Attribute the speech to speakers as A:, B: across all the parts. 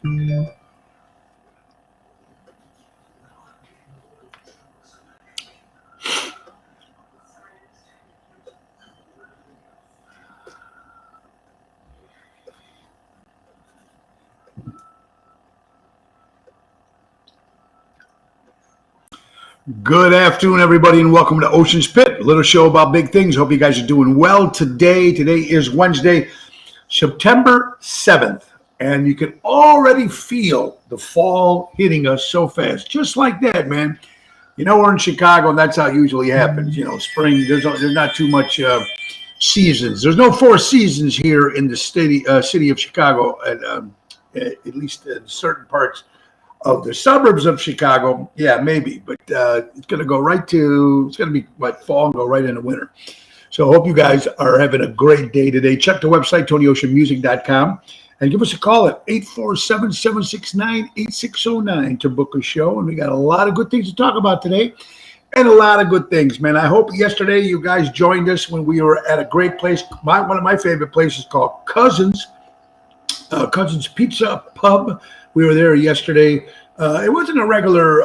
A: Good afternoon, everybody, and welcome to Ocean's Pit, a little show about big things. Hope you guys are doing well today. Today is Wednesday, September 7th, and you can already feel the fall hitting us so fast. Just like that, man. You know, we're in Chicago, and that's how it usually happens. You know, spring, there's not too much seasons. There's no four seasons here in the city of Chicago, at least in certain parts of the suburbs of Chicago. Yeah, maybe, but it's going to go right to, it's going to be like fall and go right into winter. So I hope you guys are having a great day today. Check the website, TonyOceanMusic.com, and give us a call at 847-769-8609 to book a show. And we got a lot of good things to talk about today, and a lot of good things, man. I hope yesterday you guys joined us when we were at a great place, one of my favorite places called Cousins Pizza Pub. We were there yesterday. It wasn't a regular,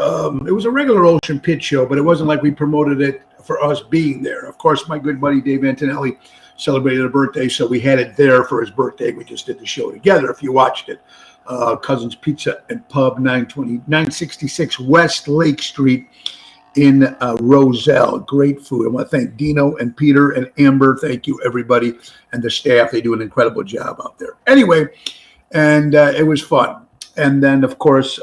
A: it was a regular Ocean Pit show, but it wasn't like we promoted it for us being there. Of course, my good buddy Dave Antonelli celebrated a birthday, so we had it there for his birthday. We just did the show together, if you watched it. Cousins Pizza and Pub, 966 West Lake Street in Roselle. Great food. I want to thank Dino and Peter and Amber. Thank you, everybody, and the staff. They do an incredible job out there. Anyway, and it was fun. And then, of course,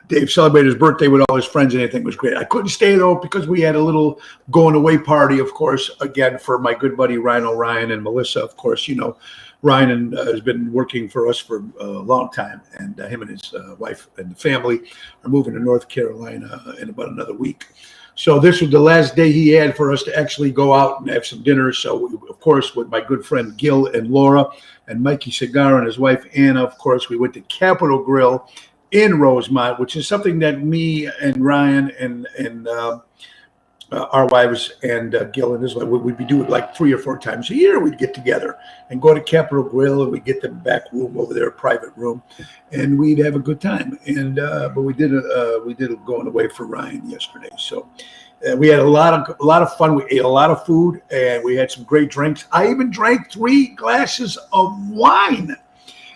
A: Dave celebrated his birthday with all his friends, and everything was great. I couldn't stay, though, because we had a little going-away party, of course, again, for my good buddy Ryan O'Ryan and Melissa. Of course, you know, Ryan has been working for us for a long time, and him and his wife and the family are moving to North Carolina in about another week. So this was the last day he had for us to actually go out and have some dinner. So, of course, with my good friend Gil and Laura and Mikey Cigar and his wife Anna, of course, we went to Capitol Grill in Rosemont, which is something that me and Ryan and our wives and Gil and his wife, we'd be doing like 3 or 4 times a year. We'd get together and go to Capitol Grill, and we'd get the back room over there, a private room, and we'd have a good time. And but we did going away for Ryan yesterday, so we had a lot of fun. We ate a lot of food, and we had some great drinks. I even drank 3 glasses of wine,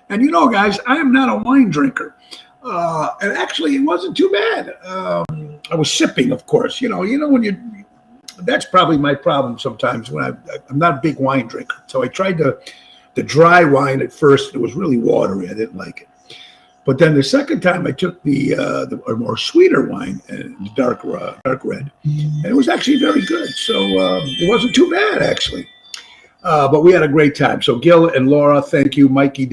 A: and you know, guys, I am not a wine drinker. And actually, it wasn't too bad. I was sipping, of course. You know when that's probably my problem sometimes when I'm not a big wine drinker. So I tried the dry wine at first. It was really watery. I didn't like it. But then the second time I took the more sweeter wine, and dark red, and it was actually very good. So it wasn't too bad, actually. But we had a great time. So Gil and Laura, thank you. Mikey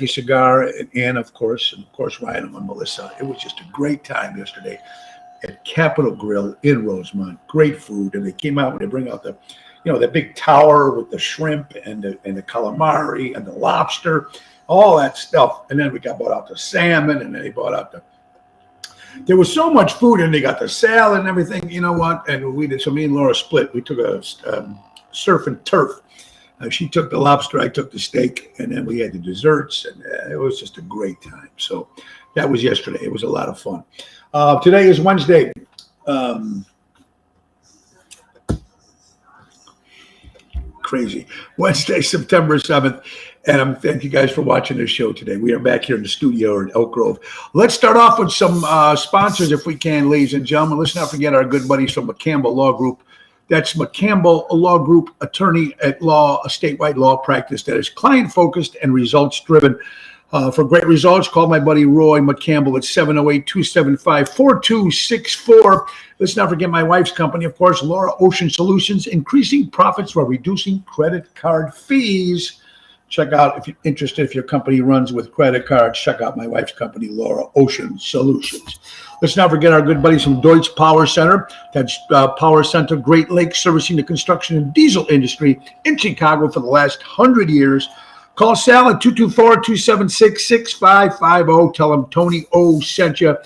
A: Cigar, and Ann, of course, and of course Ryan and Melissa. It was just a great time yesterday at Capitol Grill in Rosemont. Great food, and they came out and they bring out the big tower with the shrimp and the calamari and the lobster, all that stuff. And then we bought out the salmon, and then they bought out there was so much food, and they got the salad and everything. You know what? And we did. So me and Laura split. We took a surf and turf. She took the lobster, I took the steak, and then we had the desserts, and it was just a great time. So that was yesterday. It was a lot of fun. Today is Wednesday. Crazy. Wednesday, September 7th. And thank you guys for watching this show today. We are back here in the studio in Elk Grove. Let's start off with some sponsors if we can, ladies and gentlemen. Let's not forget our good buddies from McCampbell Law Group. That's McCampbell Law Group, attorney at law, a statewide law practice that is client-focused and results-driven. For great results, call my buddy Roy McCampbell at 708-275-4264. Let's not forget my wife's company, of course, Laura Ocean Solutions, increasing profits while reducing credit card fees. Check out, if you're interested, if your company runs with credit cards, check out my wife's company, Laura Ocean Solutions. Let's not forget our good buddies from Deutsch Power Center. That's Power Center, Great Lakes, servicing the construction and diesel industry in Chicago for the last 100 years. Call Sal at 224-276-6550. Tell him Tony O sent you.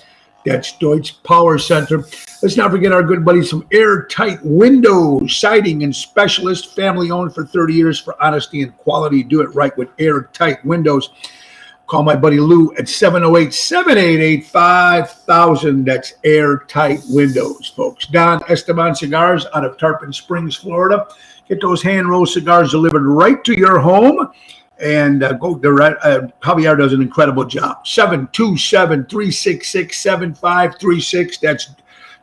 A: That's Deutsch Power Center. Let's not forget our good buddies from Airtight Windows, siding and specialist, family owned for 30 years for honesty and quality. Do it right with Airtight Windows. Call my buddy Lou at 708-788-5000. That's Airtight Windows, folks. Don Esteban Cigars out of Tarpon Springs, Florida. Get those hand-rolled cigars delivered right to your home. And Javier does an incredible job. 727-366-7536. That's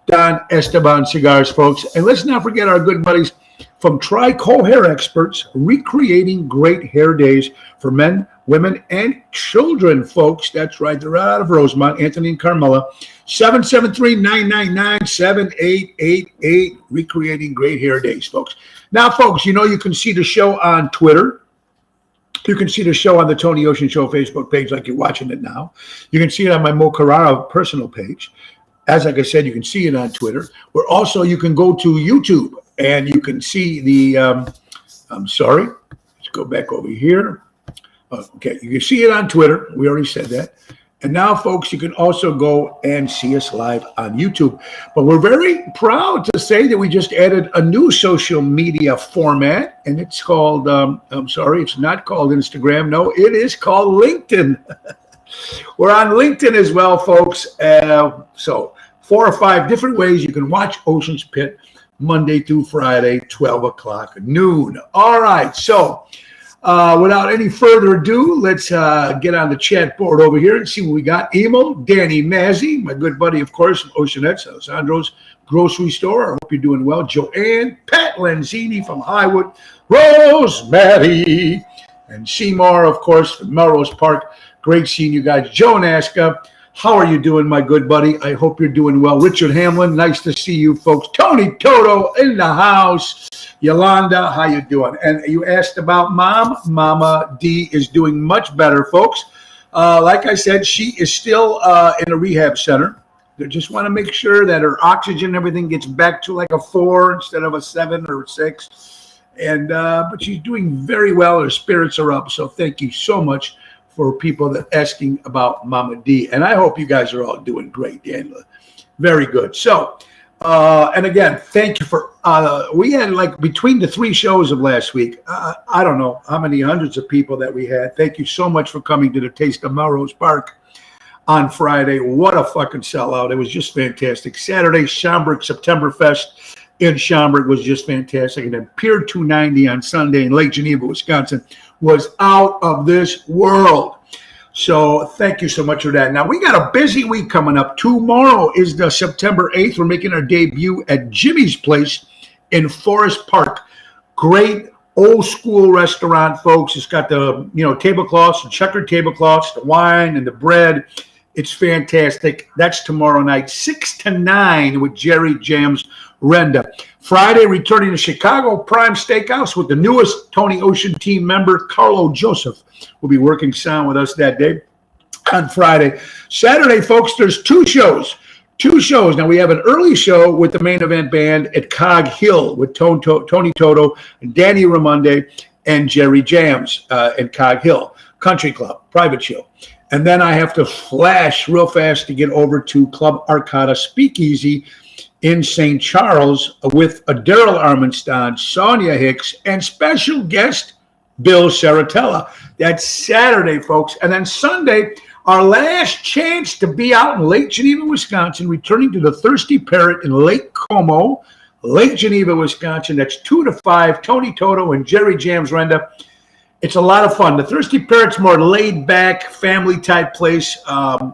A: Don Esteban Cigars, folks. And let's not forget our good buddies from Trico Hair Experts, recreating great hair days for men, women, and children, folks. That's right. They're out of Rosemont, Anthony and Carmela. 773-999-7888. Recreating great hair days, folks. Now, folks, you know you can see the show on Twitter. You can see the show on the Tony Ocean Show Facebook page like you're watching it now. You can see it on my Mo Carrara personal page. Like I said, you can see it on Twitter. Where also you can go to YouTube and you can see the, let's go back over here. Okay, you can see it on Twitter. We already said that. And now, folks, you can also go and see us live on YouTube. But we're very proud to say that we just added a new social media format, and it's called, it's not called Instagram. No, it is called LinkedIn. We're on LinkedIn as well, folks. So 4 or 5 different ways you can watch Ocean's Pit Monday through Friday, 12 o'clock noon. All right, so without any further ado, let's get on the chat board over here and see what we got. Emil, Danny Mazzi, my good buddy, of course, from Oceanettes, Alessandro's Grocery Store. I hope you're doing well. Joanne, Pat Lanzini from Highwood, Rosemary, and Seymour, of course, from Melrose Park. Great seeing you guys. Joe Nasca, how are you doing, my good buddy? I hope you're doing well. Richard Hamlin, nice to see you, folks. Tony Toto in the house. Yolanda, how you doing? And you asked about Mom. Mama D is doing much better, folks. Like I said, she is still in a rehab center. They just want to make sure that her oxygen and everything gets back to like a 4 instead of a 7 or a 6. And but she's doing very well. Her spirits are up. So thank you so much for people that asking about Mama D. And I hope you guys are all doing great, Daniela. Very good. So, and again, thank you for, we had like between the 3 shows of last week, I don't know how many hundreds of people that we had. Thank you so much for coming to the Taste of Melrose Park on Friday. What a fucking sellout. It was just fantastic. Saturday, Schaumburg Septemberfest in Schaumburg was just fantastic. And then Pier 290 on Sunday in Lake Geneva, Wisconsin was out of this world. So thank you so much for that. Now, we got a busy week coming up. Tomorrow is the September 8th. We're making our debut at Jimmy's Place in Forest Park. Great old school restaurant, folks. It's got the, tablecloths, the checkered tablecloths, the wine and the bread. It's fantastic. That's tomorrow night, 6 to 9 with Jerry Jams Renda. Friday, returning to Chicago Prime Steakhouse with the newest Tony Ocean team member, Carlo Joseph, will be working sound with us that day on Friday. Saturday, folks, there's 2 shows. 2 shows. Now, we have an early show with the main event band at Cog Hill with Tony Toto, Danny Ramonde, and Jerry Jams at Cog Hill Country Club, private show. And then I have to flash real fast to get over to Club Arcada Speakeasy in St. Charles with Daryl Armenstein, Sonia Hicks, and special guest Bill Saratella. That's Saturday, folks. And then Sunday, our last chance to be out in Lake Geneva, Wisconsin, returning to the Thirsty Parrot in Lake Como, Lake Geneva, Wisconsin. That's 2 to 5, Tony Toto and Jerry Jams Renda. It's a lot of fun. The Thirsty Parrot's more laid-back, family-type place.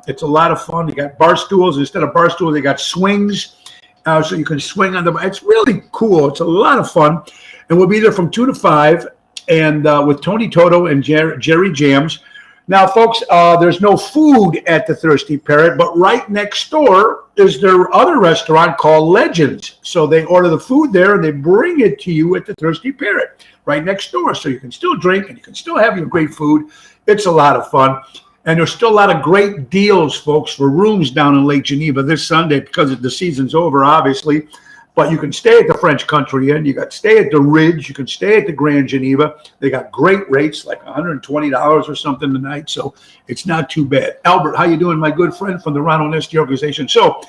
A: It's a lot of fun. You got bar stools. Instead of bar stools, they got swings. So you can swing on them. It's really cool. It's a lot of fun. And we'll be there from 2 to 5 and with Tony Toto and Jerry Jams. Now, folks, there's no food at the Thirsty Parrot, but right next door is their other restaurant called Legends. So they order the food there and they bring it to you at the Thirsty Parrot right next door. So you can still drink and you can still have your great food. It's a lot of fun. And there's still a lot of great deals, folks, for rooms down in Lake Geneva this Sunday because the season's over, obviously. But you can stay at the French Country Inn. You got stay at the Ridge. You can stay at the Grand Geneva. They got great rates, like $120 or something tonight. So it's not too bad. Albert, how you doing, my good friend from the Ronald Nesty organization? So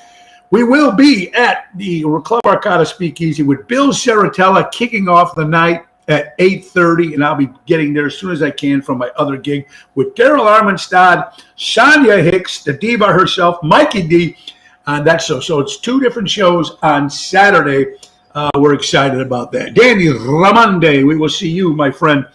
A: we will be at the Club Arcada Speakeasy with Bill Saratella kicking off the night at 8:30, and I'll be getting there as soon as I can from my other gig with Daryl Armenstad, Sonia Hicks, the diva herself, Mikey D, on that show. So it's 2 different shows on Saturday. We're excited about that. Danny Ramonde, we will see you, my friend,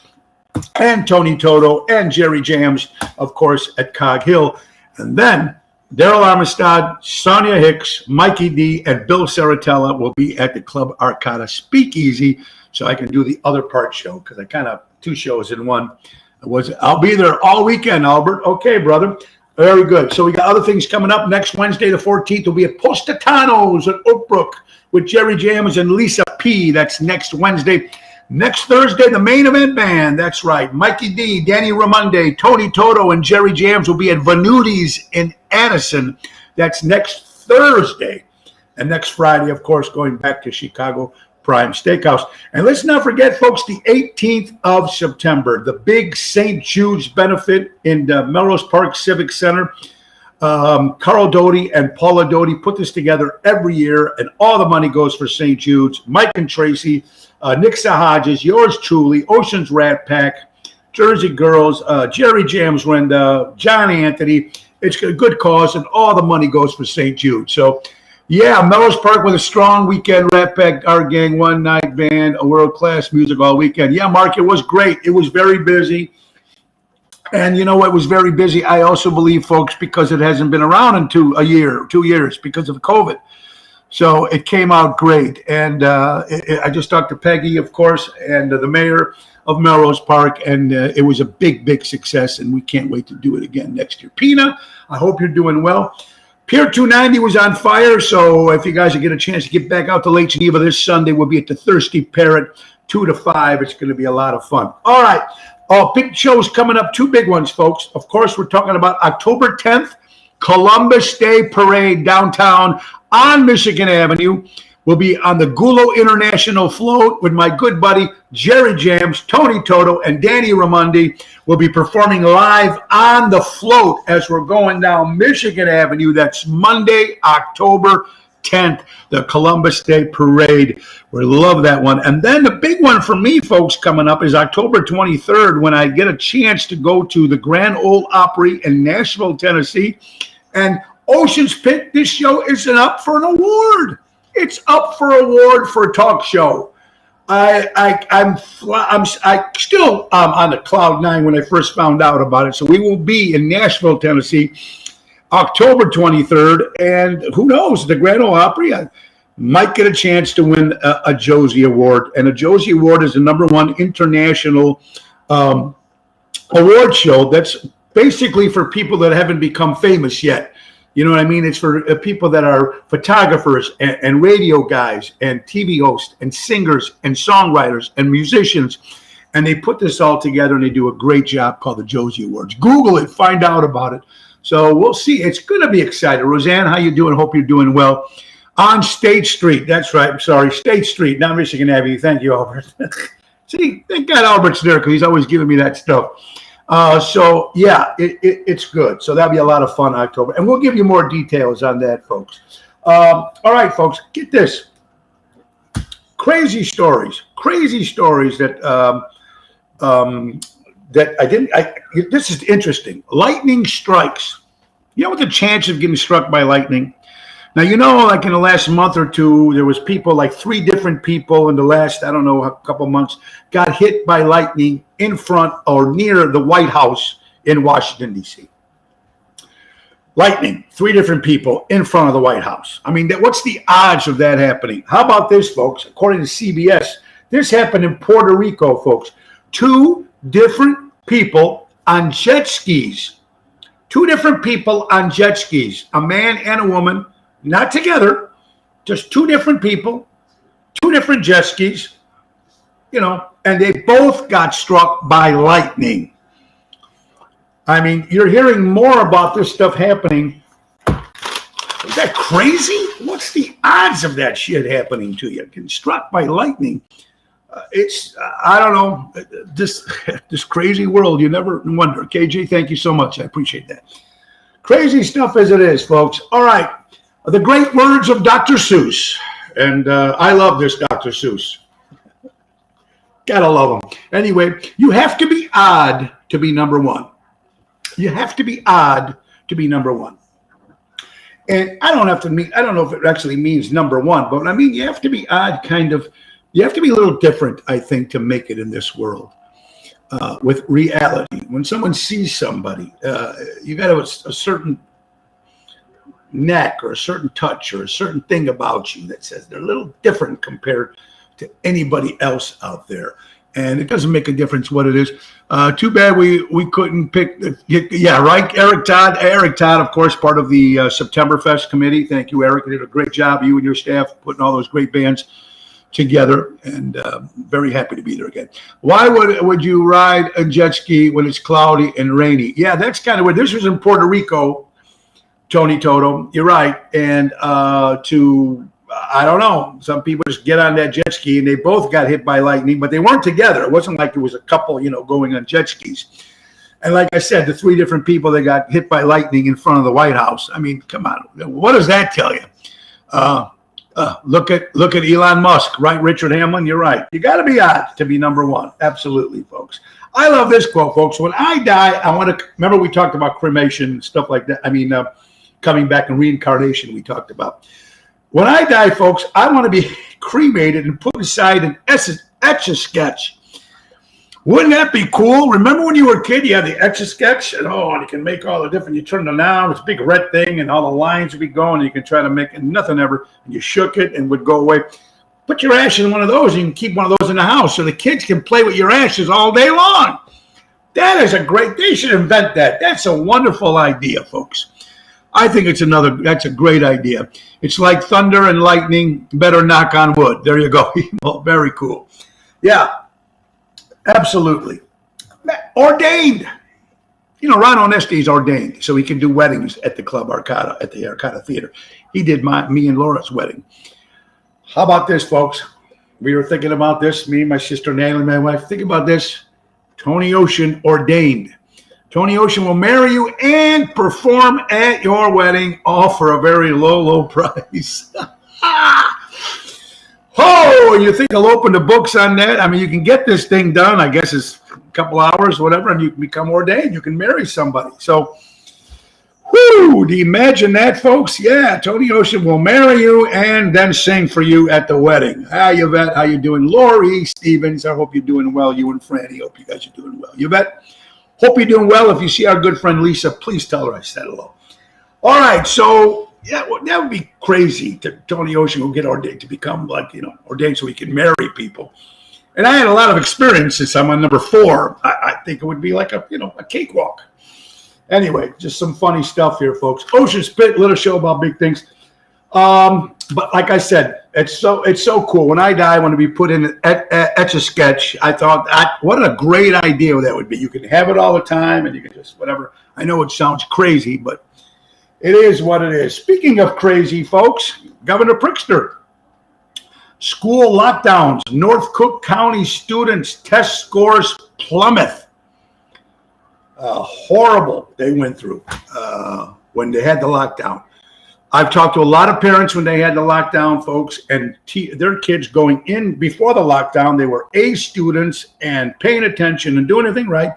A: and Tony Toto and Jerry Jams, of course, at Cog Hill. And then Daryl Armenstad, Sonia Hicks, Mikey D, and Bill Saratella will be at the Club Arcada Speakeasy, so I can do the other part show, because I kind of 2 shows in one. I'll be there all weekend, Albert. Okay, brother. Very good. So we got other things coming up. Next Wednesday, the 14th, will be at Postatanos at Oakbrook with Jerry Jams and Lisa P. That's next Wednesday. Next Thursday, the main event band. That's right. Mikey D, Danny Ramonde, Tony Toto, and Jerry Jams will be at Venuti's in Addison. That's next Thursday. And next Friday, of course, going back to Chicago Prime Steakhouse. And let's not forget, folks, the 18th of September, the big St. Jude's benefit in the Melrose Park Civic Center. Carl Doty and Paula Doty put this together every year, and all the money goes for St. Jude's. Mike and Tracy, Nixa Hodges, yours truly, Ocean's Rat Pack, Jersey Girls, Jerry Jams Renda, John Anthony. It's a good cause, and all the money goes for St. Jude. So, yeah, Melrose Park with a strong weekend. Rat Pack, our gang, one night band, a world-class music all weekend. Yeah, Mark, it was great. It was very busy. And you know what was very busy? I also believe, folks, because it hasn't been around in 2 years because of COVID. So it came out great. And I just talked to Peggy, of course, and the mayor of Melrose Park, and it was a big, big success, and we can't wait to do it again next year. Pina, I hope you're doing well. Pier 290 was on fire, so if you guys get a chance to get back out to Lake Geneva this Sunday, we'll be at the Thirsty Parrot, 2 to 5. It's going to be a lot of fun. All right. Big shows coming up, 2 big ones, folks. Of course, we're talking about October 10th, Columbus Day Parade downtown on Michigan Avenue. We'll be on the Gulo International Float with my good buddy Jerry Jams, Tony Toto, and Danny Ramondi. We'll be performing live on the float as we're going down Michigan Avenue. That's Monday, October 10th, the Columbus Day Parade. We love that one. And then the big one for me, folks, coming up is October 23rd, when I get a chance to go to the Grand Ole Opry in Nashville, Tennessee. And Ocean's picked this show isn't up for an award. It's up for award for a talk show. I'm still on the cloud 9 when I first found out about it. So we will be in Nashville, Tennessee, October 23rd, and who knows, the Grand Ole Opry might get a chance to win a Josie Award. And a Josie Award is the #1 international award show that's basically for people that haven't become famous yet. You know what I mean? It's for people that are photographers and radio guys and TV hosts and singers and songwriters and musicians. And they put this all together, and they do a great job called the Josie Awards. Google it, find out about it. So we'll see. It's going to be exciting. Roseanne, how you doing? Hope you're doing well. On State Street. That's right. I'm sorry. State Street, not Michigan Avenue. Thank you, Albert. See, thank God Albert's there, because he's always giving me that stuff. So, yeah, it's good. So that'll be a lot of fun October. And we'll give you more details on that, folks. All right, folks, get this. Crazy stories that this is interesting. Lightning strikes. You know what the chance of getting struck by lightning? Now, you know, like in the last month or two, there was people, like 3 different people in the last, I don't know, a couple months, got hit by lightning in front or near the White House in Washington, D.C. Lightning, 3 different people in front of the White House. I mean, what's the odds of that happening? How about this, folks? According to CBS, this happened in Puerto Rico, folks. 2 different people on jet skis. 2 different people on jet skis, a man and a woman, not together, just 2 different people, 2 different jet skis, you know, and they both got struck by lightning. I mean, you're hearing more about this stuff happening. Is that crazy? What's the odds of that shit happening to you? Getting struck by lightning. I don't know, this crazy world, you never wonder. KJ, thank you so much. I appreciate that. Crazy stuff as it is, folks. All right. The great words of Dr. Seuss. And I love this Dr. Seuss. Gotta love them. Anyway, you have to be odd to be number one. You have to be odd to be number one. And I don't know if it actually means number one, but I mean, you have to be odd, you have to be a little different, I think, to make it in this world. With reality, when someone sees somebody, you got to have a certain knack or a certain touch or a certain thing about you that says they're a little different compared to anybody else out there. And it doesn't make a difference what it is. Too bad we couldn't pick. Right, Eric Todd, of course, part of the Septemberfest committee. Thank you, Eric. You did a great job, you and your staff, putting all those great bands together, and very happy to be there again. Why would you ride a jet ski when it's cloudy and rainy? Yeah, that's kind of weird. This was in Puerto Rico, Tony Toto. You're right. And I don't know, some people just get on that jet ski and they both got hit by lightning, but they weren't together. It wasn't like it was a couple, going on jet skis. And like I said, the three different people that got hit by lightning in front of the White House. I mean, come on. What does that tell you? Look at Elon Musk, right? Richard Hamlin, you're right. You got to be odd to be number one. Absolutely, folks. I love this quote, folks. When I die, I want to remember we talked about cremation and stuff like that. I mean, coming back and reincarnation we talked about. When I die, folks, I want to be cremated and put inside an Etch-a-Sketch. Wouldn't that be cool? Remember when you were a kid, you had the Etch-a-Sketch? And you can make all the different, you turn it on, it's a big red thing, and all the lines would be going, and you can try to make it, nothing ever, and you shook it and would go away. Put your ashes in one of those, and you can keep one of those in the house so the kids can play with your ashes all day long. That is they should invent that. That's a wonderful idea, folks. I think that's a great idea. It's like thunder and lightning, better knock on wood. There you go. Very cool. Yeah, absolutely. Ordained. Ron Onesti is ordained, so he can do weddings at the Club Arcata, at the Arcata Theater. He did me and Laura's wedding. How about this, folks? We were thinking about this, me, my sister, Natalie, my wife. Think about this. Tony Ocean ordained. Tony Ocean will marry you and perform at your wedding, all for a very low, low price. You think I'll open the books on that? I mean, you can get this thing done, I guess it's a couple hours, whatever, and you can become ordained. You can marry somebody. So, do you imagine that, folks? Yeah, Tony Ocean will marry you and then sing for you at the wedding. Hi, Yvette. How you doing? Lori Stevens, I hope you're doing well. You and Franny, hope you guys are doing well. Yvette? Hope you're doing well. If you see our good friend Lisa, please tell her I said hello. All right, so that would be crazy. Tony Ocean will get ordained to become ordained so he can marry people. And I had a lot of experience since I'm on number 4. I think it would be like a cakewalk. Anyway, just some funny stuff here, folks. Ocean Spit, little show about big things. But like I said, it's so cool. When I die, I want to be put in an Etch-a-Sketch. I thought, what a great idea that would be. You can have it all the time, and you can just whatever. I know it sounds crazy, but it is what it is. Speaking of crazy, folks, Governor Pritzker. School lockdowns. North Cook County students' test scores plummet. Horrible they went through when they had the lockdown. I've talked to a lot of parents when they had the lockdown, folks, and their kids going in before the lockdown, they were A students and paying attention and doing everything right.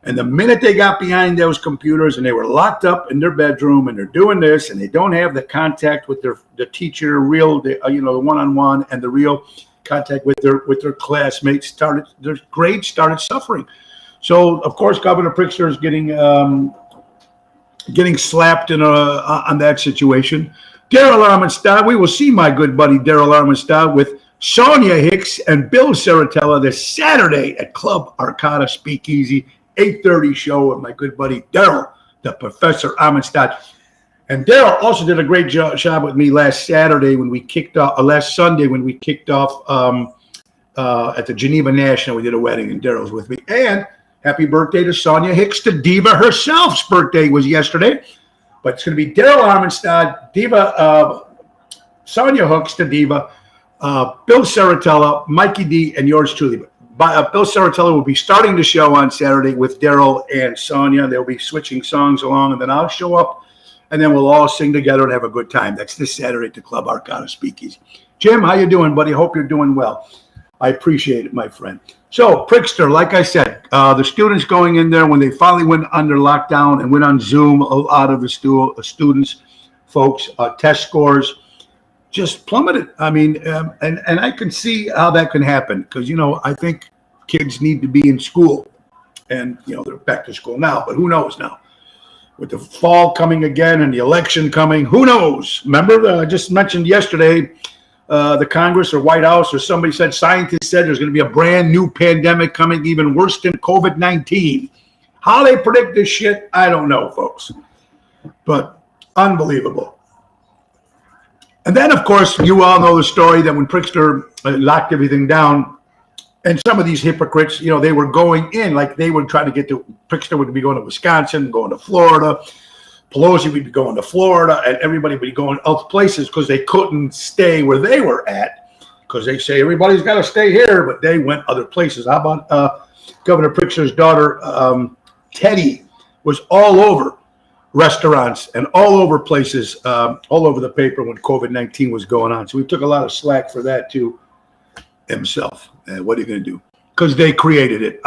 A: And the minute they got behind those computers and they were locked up in their bedroom and they're doing this and they don't have the contact with the teacher, the one-on-one, and the real contact with their classmates, their grades started suffering. So, of course, Governor Pritzker is getting slapped on that situation. Daryl Armenstad, we will see my good buddy Daryl Armenstad with Sonia Hicks and Bill Saratella this Saturday at Club Arcata Speakeasy, 8:30 show with my good buddy Daryl, the Professor Armenstad. And Daryl also did a great job with me last Sunday when we kicked off at the Geneva National. We did a wedding and Daryl's with me. And happy birthday to Sonia Hicks, the diva herself's birthday was yesterday. But it's going to be Daryl Armenstad, diva, Sonia Hicks, the diva, Bill Saratella, Mikey D, and yours truly. Bill Saratella will be starting the show on Saturday with Daryl and Sonia. They'll be switching songs along, and then I'll show up, and then we'll all sing together and have a good time. That's this Saturday at the Club Arcata Speakeasy. Jim, how you doing, buddy? Hope you're doing well. I appreciate it, my friend. So, Prickster, like I said, the students going in there when they finally went under lockdown and went on Zoom, a lot of the students, folks, test scores just plummeted. I mean, and I can see how that can happen because, I think kids need to be in school and, they're back to school now, but who knows now? With the fall coming again and the election coming, who knows? Remember, I just mentioned yesterday, the Congress or White House or somebody said, scientists said there's going to be a brand new pandemic coming even worse than COVID-19. How they predict this shit, I don't know, folks. But unbelievable. And then, of course, you all know the story that when Prickster locked everything down, and some of these hypocrites, they were going in like they were trying to get to, Prickster would be going to Wisconsin, going to Florida. Pelosi would be going to Florida, and everybody would be going other places because they couldn't stay where they were at because they say everybody's got to stay here, but they went other places. How about Governor Prickster's daughter, Teddy, was all over restaurants and all over places, all over the paper when COVID-19 was going on. So we took a lot of slack for that too himself. What are you going to do? Because they created it.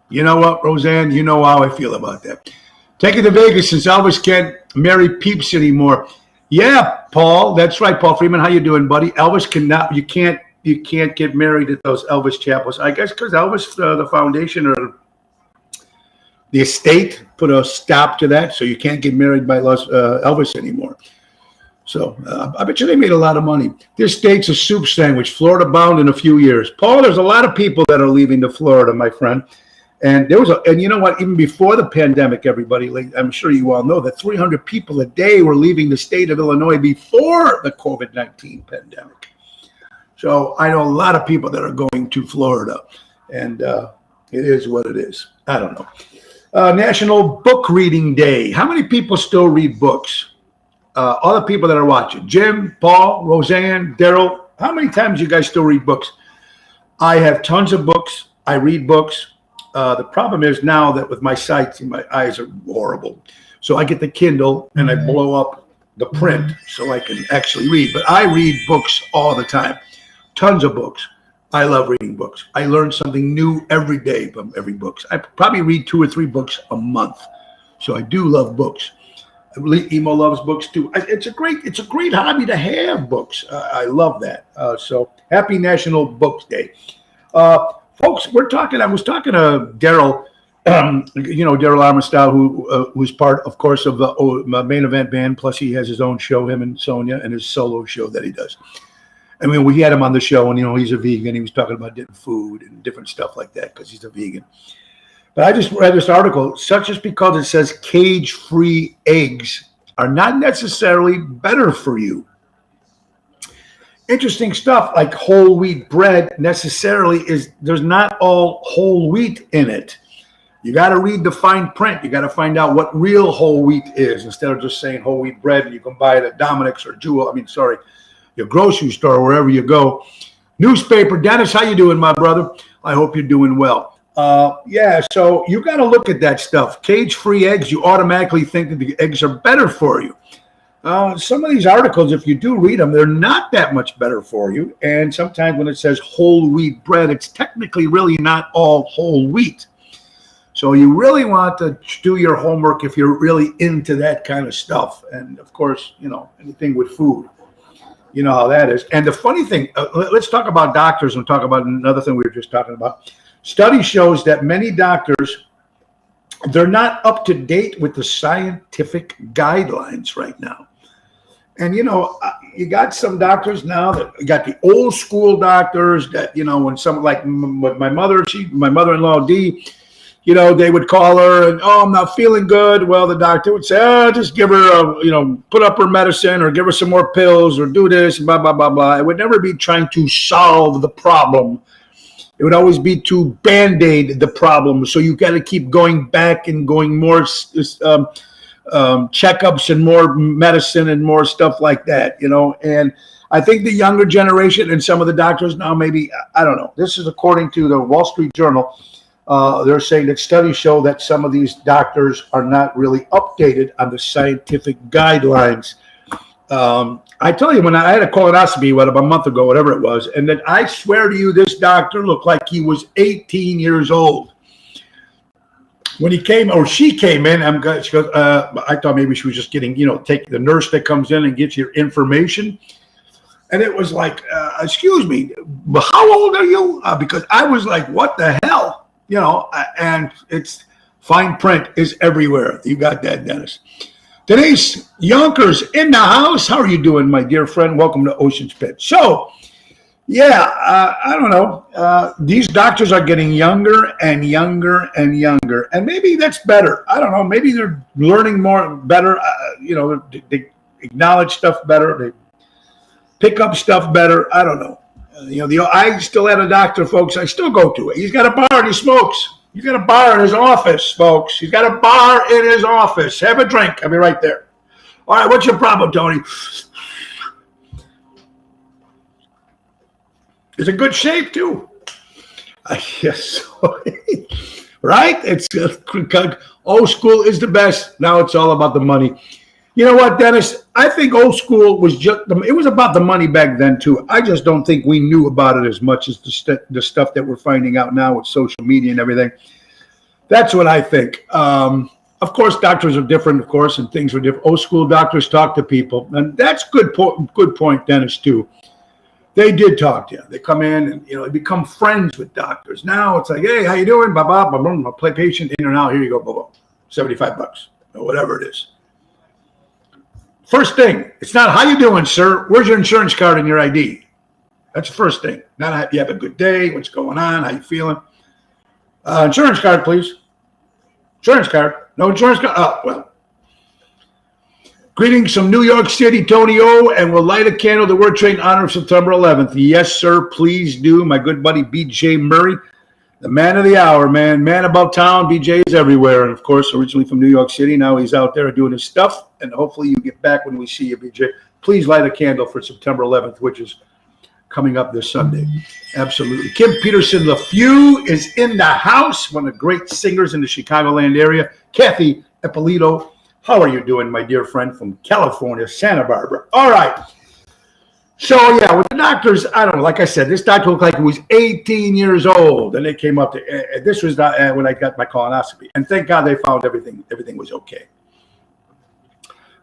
A: You know what, Roseanne? You know how I feel about that. Take it to Vegas since Elvis can't marry peeps anymore. Yeah, Paul. That's right, Paul Freeman. How you doing, buddy? Elvis cannot. You can't get married at those Elvis chapels. I guess because Elvis, the foundation or the estate put a stop to that, so you can't get married by Elvis anymore. So I bet you they made a lot of money. This state's a soup sandwich, Florida bound in a few years. Paul, there's a lot of people that are leaving to Florida, my friend. And and you know what? Even before the pandemic, everybody, I'm sure you all know that 300 people a day were leaving the state of Illinois before the COVID-19 pandemic. So I know a lot of people that are going to Florida, and it is what it is. I don't know. National Book Reading Day. How many people still read books? All the people that are watching. Jim, Paul, Roseanne, Daryl. How many times you guys still read books? I have tons of books. I read books. The problem is now that with my sight, my eyes are horrible. So I get the Kindle and I blow up the print so I can actually read. But I read books all the time. Tons of books. I love reading books. I learn something new every day from every book. I probably read 2 or 3 books a month. So I do love books. Emo loves books too. It's a great hobby to have books. I love that. So happy National Books Day. Folks, I was talking to Daryl, Daryl Armistead, who's part, of course, of the Main Event Band. Plus, he has his own show, him and Sonia, and his solo show that he does. I mean, we had him on the show, and, he's a vegan. He was talking about different food and different stuff like that because he's a vegan. But I just read this article, such as because it says cage-free eggs are not necessarily better for you. Interesting stuff, like whole wheat bread necessarily there's not all whole wheat in it. You got to read the fine print. You got to find out what real whole wheat is instead of just saying whole wheat bread and you can buy it at Dominic's or your grocery store, wherever you go. Newspaper, Dennis, how you doing, my brother? I hope you're doing well. So you got to look at that stuff. Cage-free eggs, you automatically think that the eggs are better for you. Some of these articles, if you do read them, they're not that much better for you. And sometimes when it says whole wheat bread, it's technically really not all whole wheat. So you really want to do your homework if you're really into that kind of stuff. And of course, anything with food, you know how that is. And the funny thing, let's talk about doctors and talk about another thing we were just talking about. Study shows that many doctors, they're not up to date with the scientific guidelines right now. And, you got some doctors now that you got the old school doctors that, when some like my mother-in-law, Dee, they would call her and, I'm not feeling good. Well, the doctor would say, just give her, put up her medicine or give her some more pills or do this, blah, blah, blah, blah. It would never be trying to solve the problem. It would always be to Band-Aid the problem. So you got to keep going back and going more checkups and more medicine and more stuff like that, And I think the younger generation and some of the doctors now, maybe, I don't know. This is according to the Wall Street Journal. They're saying that studies show that some of these doctors are not really updated on the scientific guidelines I tell you, when I had a colonoscopy, about a month ago, whatever it was, and then I swear to you, this doctor looked like he was 18 years old. When he came, or she came in, she goes, I thought maybe she was just getting, take the nurse that comes in and gets your information. And it was like, excuse me, how old are you? Because I was like, what the hell? And it's fine print is everywhere. You got that, Dennis. Denise Yonkers in the house. How are you doing, my dear friend? Welcome to Ocean's Pit. So, I don't know. These doctors are getting younger and younger and younger. And maybe that's better. I don't know. Maybe they're learning more better. They acknowledge stuff better. They pick up stuff better. I don't know. I still had a doctor, folks. I still go to it. He's got a bar and he smokes. He's got a bar in his office, folks. He's got a bar in his office. Have a drink. I'll be right there. All right, what's your problem, Tony? It's a good shape, too. Yes. Right? It's old school is the best. Now it's all about the money. You know what, Dennis? I think old school was it was about the money back then, too. I just don't think we knew about it as much as the stuff that we're finding out now with social media and everything. That's what I think. Of course, doctors are different, of course, and things are different. Old school doctors talk to people. And that's good point, Dennis, too. They did talk to you. They come in and, they become friends with doctors. Now it's like, hey, how you doing? Blah, blah, blah, blah. Play patient in and out. Here you go, blah, blah. $75 or whatever it is. First thing, it's not how you doing, sir. Where's your insurance card and your ID? That's the first thing. Not you have a good day. What's going on? How you feeling? Insurance card, please. Insurance card. No insurance card. Oh, well. Greetings from New York City, Tony O, and we'll light a candle to World Trade in honor of September 11th. Yes, sir, please do. My good buddy BJ Murray, the man of the hour, man about town. BJ is everywhere, and of course, originally from New York City. Now he's out there doing his stuff, and hopefully you get back when we see you, BJ. Please light a candle for September 11th, which is coming up this Sunday. Absolutely. Kim Peterson LaFew is in the house, one of the great singers in the Chicagoland area. Kathy Eppolito. How are you doing, my dear friend from California, Santa Barbara? All right. So, with the doctors, I don't know. Like I said, this doctor looked like he was 18 years old. And they came up to, this was when I got my colonoscopy. And thank God they found everything was okay.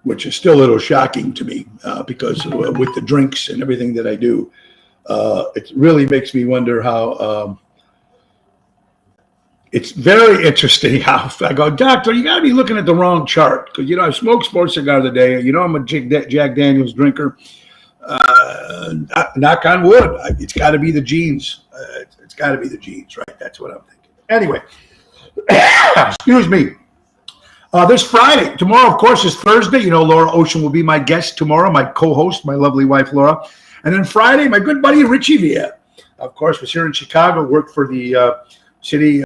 A: Which is still a little shocking to me because with the drinks and everything that I do, it really makes me wonder how... It's very interesting how I go, doctor, you got to be looking at the wrong chart. Because, I smoked sports cigar today. I'm a Jack Daniels drinker. Knock on wood. It's got to be the genes. It's got to be the genes, right? That's what I'm thinking. Anyway, excuse me. This Friday, tomorrow, of course, is Thursday. Laura Ocean will be my guest tomorrow, my co-host, my lovely wife, Laura. And then Friday, my good buddy, Richie Villa, of course, was here in Chicago, worked for the... Cities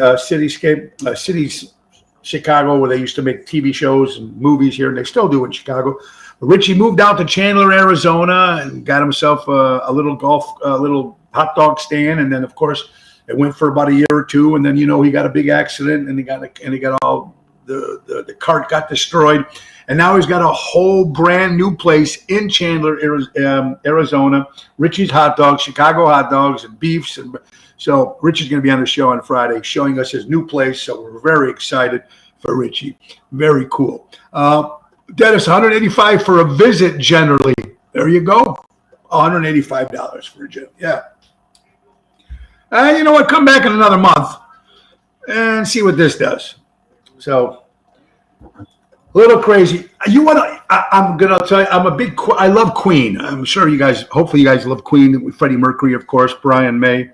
A: Chicago, where they used to make TV shows and movies here, and they still do in Chicago. But Richie moved out to Chandler, Arizona, and got himself a little hot dog stand. And then, of course, it went for about a year or two, and then he got a big accident, and he got all the cart got destroyed, and now he's got a whole brand new place in Chandler, Arizona. Richie's Hot Dogs, Chicago hot dogs, and beefs and. So Richie's going to be on the show on Friday showing us his new place. So we're very excited for Richie. Very cool. Dennis, $185 for a visit generally. There you go. $185 for a visit. Yeah. You know what? Come back in another month and see what this does. So a little crazy. I'm going to tell you, I love Queen. I'm sure hopefully you guys love Queen. Freddie Mercury, of course, Brian May.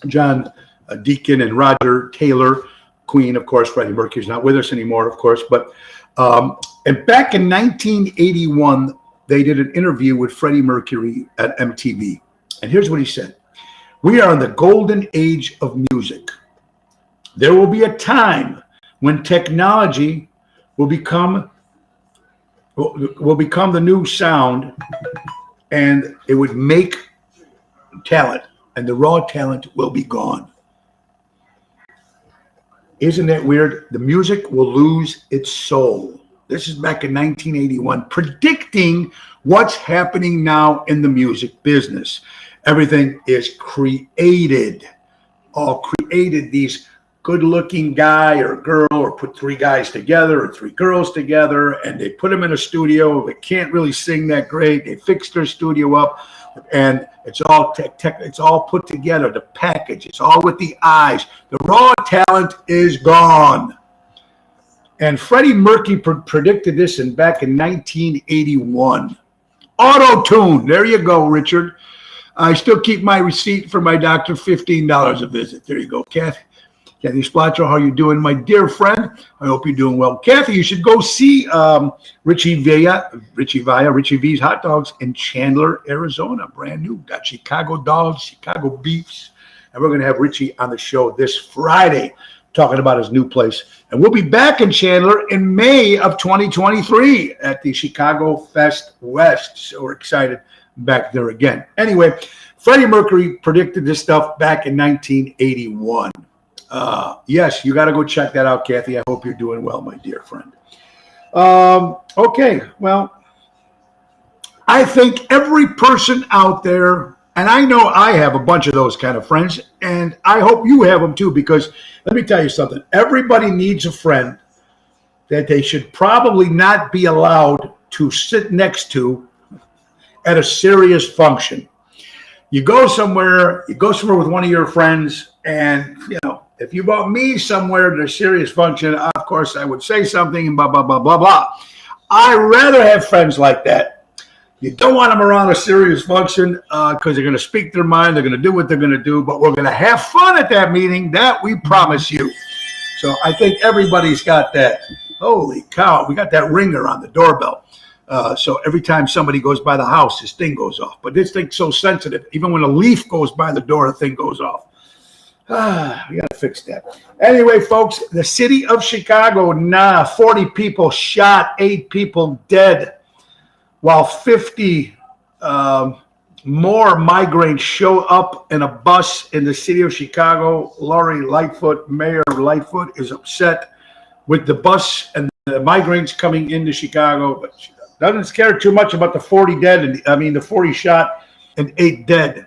A: John Deacon and Roger Taylor, Queen, of course. Freddie Mercury's not with us anymore, of course. But and back in 1981, they did an interview with Freddie Mercury at MTV. And here's what he said. We are in the golden age of music. There will be a time when technology will become the new sound, and it would make talent. And the raw talent will be gone. Isn't that weird? The music will lose its soul. This is back in 1981, predicting what's happening now in the music business. Everything is created, all created. These good-looking guy or girl, or put three guys together or three girls together, and they put them in a studio. They can't really sing that great. They fix their studio up, and it's all it's all put together. The package, it's all with the eyes. The raw talent is gone. And Freddie Mercury predicted this back in 1981. Auto-tune. There you go, Richard. I still keep my receipt for my doctor, $15 a visit. There you go, Kathy. Kathy Splotro, how you doing, my dear friend? I hope you're doing well. Kathy, you should go see Richie V's Hot Dogs in Chandler, Arizona. Brand new. Got Chicago dogs, Chicago beefs. And we're going to have Richie on the show this Friday talking about his new place. And we'll be back in Chandler in May of 2023 at the Chicago Fest West. So we're excited back there again. Anyway, Freddie Mercury predicted this stuff back in 1981. Yes, you got to go check that out, Kathy. I hope you're doing well, my dear friend. Okay, well, I think every person out there, and I know I have a bunch of those kind of friends, and I hope you have them too, because let me tell you something. Everybody needs a friend that they should probably not be allowed to sit next to at a serious function. You go somewhere with one of your friends, and, you know, if you brought me somewhere to a serious function, of course I would say something and blah, blah, blah, blah, blah. I'd rather have friends like that. You don't want them around a serious function because they're going to speak their mind. They're going to do what they're going to do, but we're going to have fun at that meeting. That we promise you. So I think everybody's got that. Holy cow, we got that ringer on the doorbell. So every time somebody goes by the house, this thing goes off. But this thing's so sensitive. Even when a leaf goes by the door, the thing goes off. We got to fix that. Anyway, folks, the city of Chicago, 40 people shot, 8 people dead, while 50 more migrants show up in a bus in the city of Chicago. Lori Lightfoot, Mayor Lightfoot, is upset with the bus and the migrants coming into Chicago, but she doesn't care too much about the 40 dead, the 40 shot and 8 dead.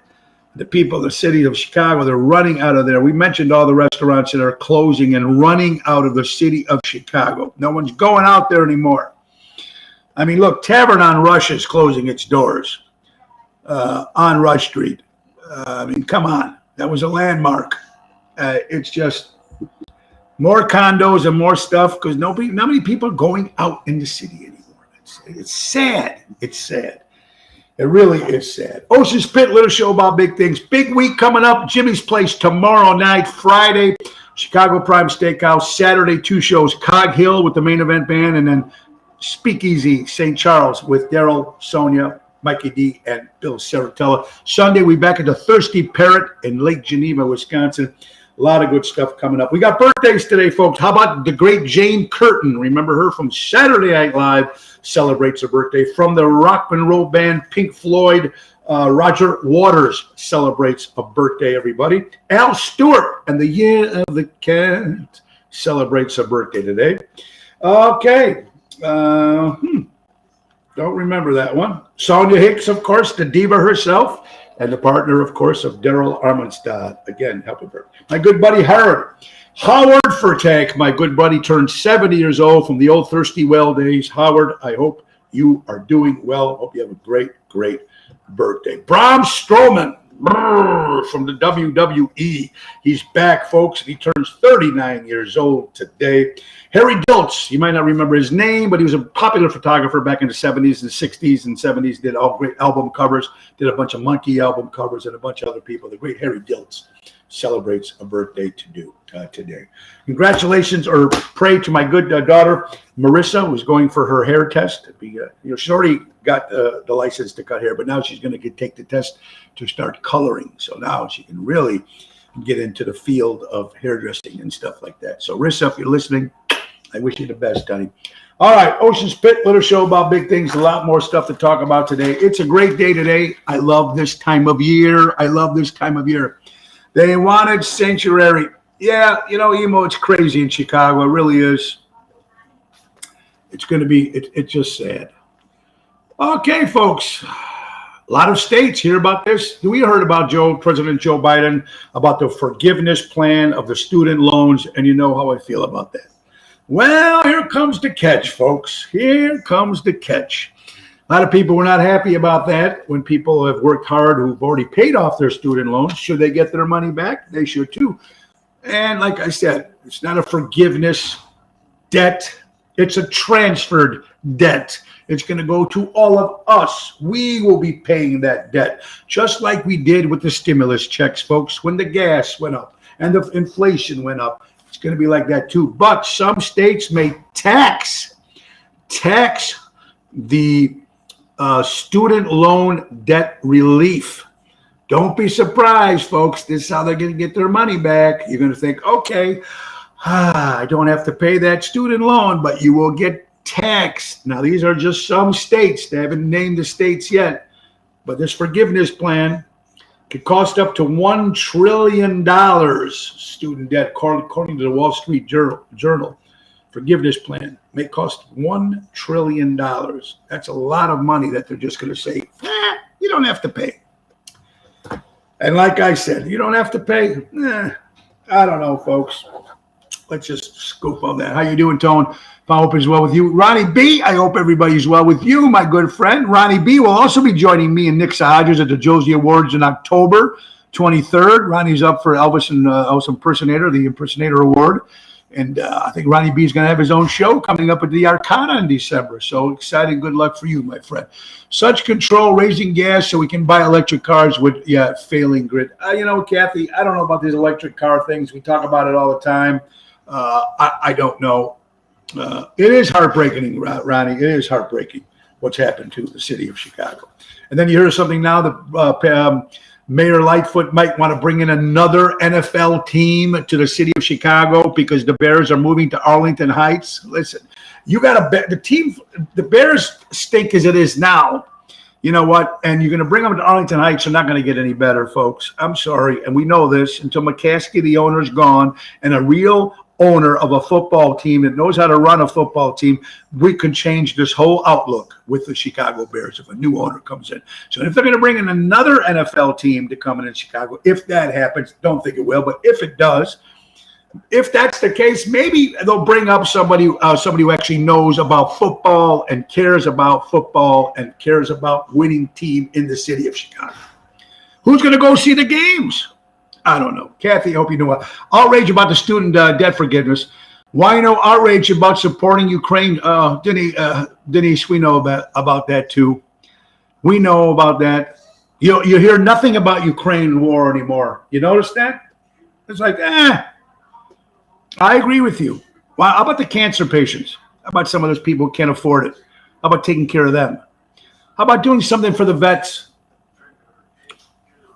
A: The people of the city of Chicago, they're running out of there. We mentioned all the restaurants that are closing and running out of the city of Chicago. No one's going out there anymore. I mean, look, Tavern on Rush is closing its doors on Rush Street. Come on. That was a landmark. It's just more condos and more stuff because not many people are going out in the city anymore. It's sad. It's sad. It really is sad. Ocean's Pit, little show about big things. Big week coming up. Jimmy's Place tomorrow night. Friday, Chicago Prime Steakhouse. Saturday, 2 shows. Cog Hill with the main event band. And then Speakeasy St. Charles with Daryl, Sonia, Mikey D, and Bill Saratella. Sunday, we're back at the Thirsty Parrot in Lake Geneva, Wisconsin. A lot of good stuff coming up. We got birthdays today, folks. How about the great Jane Curtin? Remember her from Saturday Night Live. Celebrates her birthday. From the rock and roll band Pink Floyd, Roger Waters celebrates a birthday, everybody. Al Stewart and the Year of the Cat celebrates a birthday today. Okay. Don't remember that one. Sonia Hicks, of course, the diva herself, and the partner, of course, of Daryl Armanstad. Again, happy birthday. My good buddy Howard Furtak, my good buddy, turned 70 years old from the old Thirsty Well days. Howard, I hope you are doing well. Hope you have a great, great birthday. Braun Strowman from the WWE. He's back, folks. He turns 39 years old today. Harry Diltz, you might not remember his name, but he was a popular photographer back in the 70s and 60s and 70s, did all great album covers, did a bunch of Monkey album covers and a bunch of other people. The great Harry Diltz celebrates a birthday today. Congratulations, or pray to my good daughter, Marissa, who's going for her hair test. She's already got the license to cut hair, but now she's going to take the test to start coloring. So now she can really get into the field of hairdressing and stuff like that. So, Marissa, if you're listening, I wish you the best, honey. All right, Ocean's Pit, little show about big things. A lot more stuff to talk about today. It's a great day today. I love this time of year. They wanted sanctuary. Yeah, emo, it's crazy in Chicago. It really is. It's going to be, it's just sad. Okay, folks. A lot of states hear about this. We heard about President Joe Biden, about the forgiveness plan of the student loans, and you know how I feel about that. Well, here comes the catch, folks. Here comes the catch. A lot of people were not happy about that. When people have worked hard who've already paid off their student loans, should they get their money back? They should too. And like I said, it's not a forgiveness debt. It's a transferred debt. It's going to go to all of us. We will be paying that debt, just like we did with the stimulus checks, folks, when the gas went up and the inflation went up. It's going to be like that too. But some states may tax the student loan debt relief. Don't be surprised, folks. This is how they're going to get their money back. You're going to think, okay, I don't have to pay that student loan, but you will get taxed. Now, these are just some states. They haven't named the states yet. But this forgiveness plan could cost up to $1 trillion student debt, according to the Wall Street Journal. Forgiveness plan may cost $1 trillion. That's a lot of money that they're just going to say, you don't have to pay. And like I said, you don't have to pay. I don't know, folks. Let's just scoop on that. How you doing, Tone? I hope it's well with you. Ronnie B, I hope everybody's well with you, my good friend. Ronnie B will also be joining me and Nick Sahadras at the Josie Awards in October 23rd. Ronnie's up for Elvis Impersonator, the Impersonator Award. And I think Ronnie B is going to have his own show coming up at the Arcana in December. So exciting. Good luck for you, my friend. Such control, raising gas so we can buy electric cars with, failing grid. Kathy, I don't know about these electric car things. We talk about it all the time. I don't know. It is heartbreaking, Ronnie. It is heartbreaking what's happened to the city of Chicago. And then you hear something now that Mayor Lightfoot might want to bring in another NFL team to the city of Chicago because the Bears are moving to Arlington Heights. Listen, you got to bet the Bears stink as it is now. You know what? And you're going to bring them to Arlington Heights. They're not going to get any better, folks. I'm sorry. And we know this until McCaskey, the owner, is gone and a real owner of a football team that knows how to run a football team, we can change this whole outlook with the Chicago Bears if a new owner comes in. So if they're going to bring in another NFL team to come in Chicago, if that happens, don't think it will, but if it does, if that's the case, maybe they'll bring up somebody who actually knows about football and cares about winning team in the city of Chicago. Who's going to go see the games? I don't know. Kathy, I hope you know. Outrage about the student debt forgiveness. Why no outrage about supporting Ukraine? Denise, we know about that too. We know about that. You hear nothing about Ukraine war anymore. You notice that? It's like, I agree with you. Well, how about the cancer patients? How about some of those people who can't afford it? How about taking care of them? How about doing something for the vets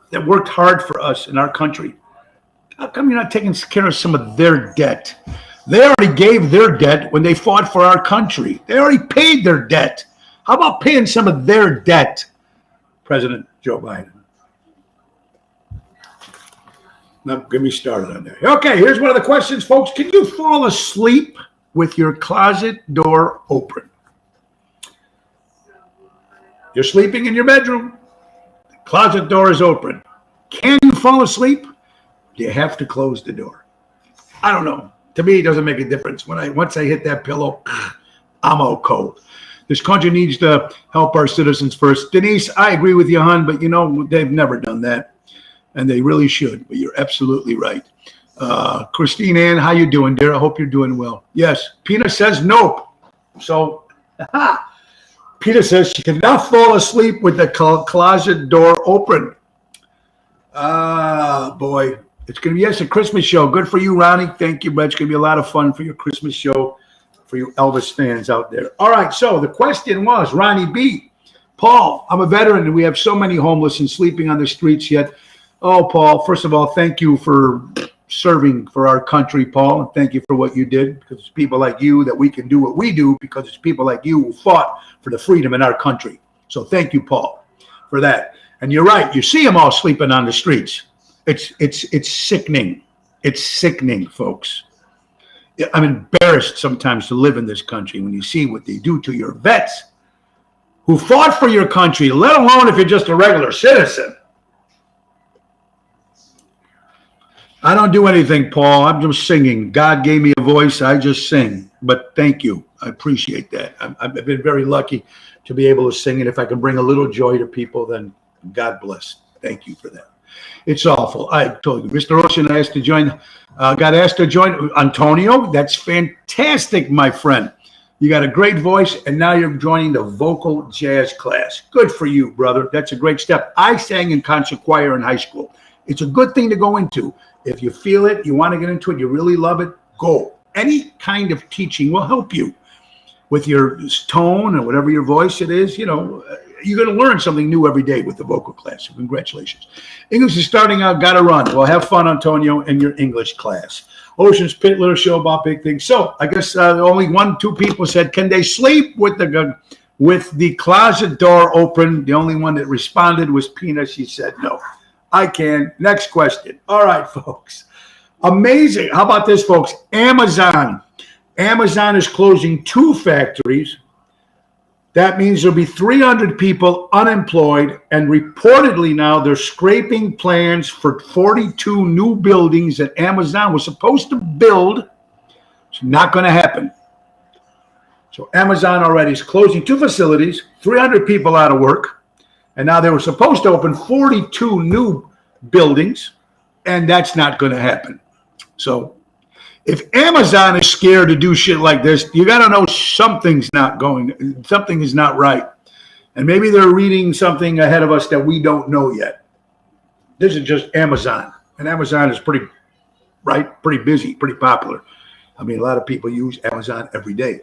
A: that worked hard for us in our country? How come you're not taking care of some of their debt? They already gave their debt when they fought for our country. They already paid their debt. How about paying some of their debt, President Joe Biden? Now, get me started on that. Okay, here's one of the questions, folks. Can you fall asleep with your closet door open? You're sleeping in your bedroom. Closet door is open. Can you fall asleep? Do you have to close the door? I don't know. To me, it doesn't make a difference. Once I hit that pillow, I'm all cold. This country needs to help our citizens first. Denise, I agree with you, hon, but they've never done that, and they really should. But you're absolutely right. Christine Ann, how you doing, dear? I hope you're doing well. Yes, Pina says nope. So, Peter says she cannot fall asleep with the closet door open. Boy. It's going to be, a Christmas show. Good for you, Ronnie. Thank you, but it's going to be a lot of fun for your Christmas show for you Elvis fans out there. All right, so the question was, Ronnie B. Paul, I'm a veteran, and we have so many homeless and sleeping on the streets yet. Oh, Paul, first of all, thank you for serving for our country, Paul, and thank you for what you did, because it's people like you that we can do what we do, because it's people like you who fought for the freedom in our country. So thank you, Paul, for that. And you're right. You see them all sleeping on the streets. It's sickening. It's sickening, folks. I'm embarrassed sometimes to live in this country when you see what they do to your vets who fought for your country, let alone if you're just a regular citizen. I don't do anything, Paul. I'm just singing. God gave me a voice. I just sing. But thank you. I appreciate that. I've been very lucky to be able to sing. And if I can bring a little joy to people, then God bless. Thank you for that. It's awful. I told you, Mr. Ocean asked to join. Got asked to join. Antonio, that's fantastic, my friend. You got a great voice, and now you're joining the vocal jazz class. Good for you, brother. That's a great step. I sang in concert choir in high school. It's a good thing to go into. If you feel it, you want to get into it, you really love it, go. Any kind of teaching will help you with your tone or whatever your voice it is. You know, you're going to learn something new every day with the vocal class. So congratulations. English is starting out, got to run. Well, have fun, Antonio, in your English class. Ocean's Pit, little show about big things. So I guess only 1-2 people said, can they sleep with the closet door open? The only one that responded was Pina. She said no. I can. Next question. All right, folks. Amazing. How about this, folks? Amazon. Amazon is closing 2 factories. That means there'll be 300 people unemployed. And reportedly now they're scraping plans for 42 new buildings that Amazon was supposed to build. It's not going to happen. So Amazon already is closing 2 facilities, 300 people out of work. And now they were supposed to open 42 new buildings, and that's not going to happen. So if Amazon is scared to do shit like this, you got to know something is not right. And maybe they're reading something ahead of us that we don't know yet. This is just Amazon. And Amazon is pretty busy, pretty popular. I mean, a lot of people use Amazon every day.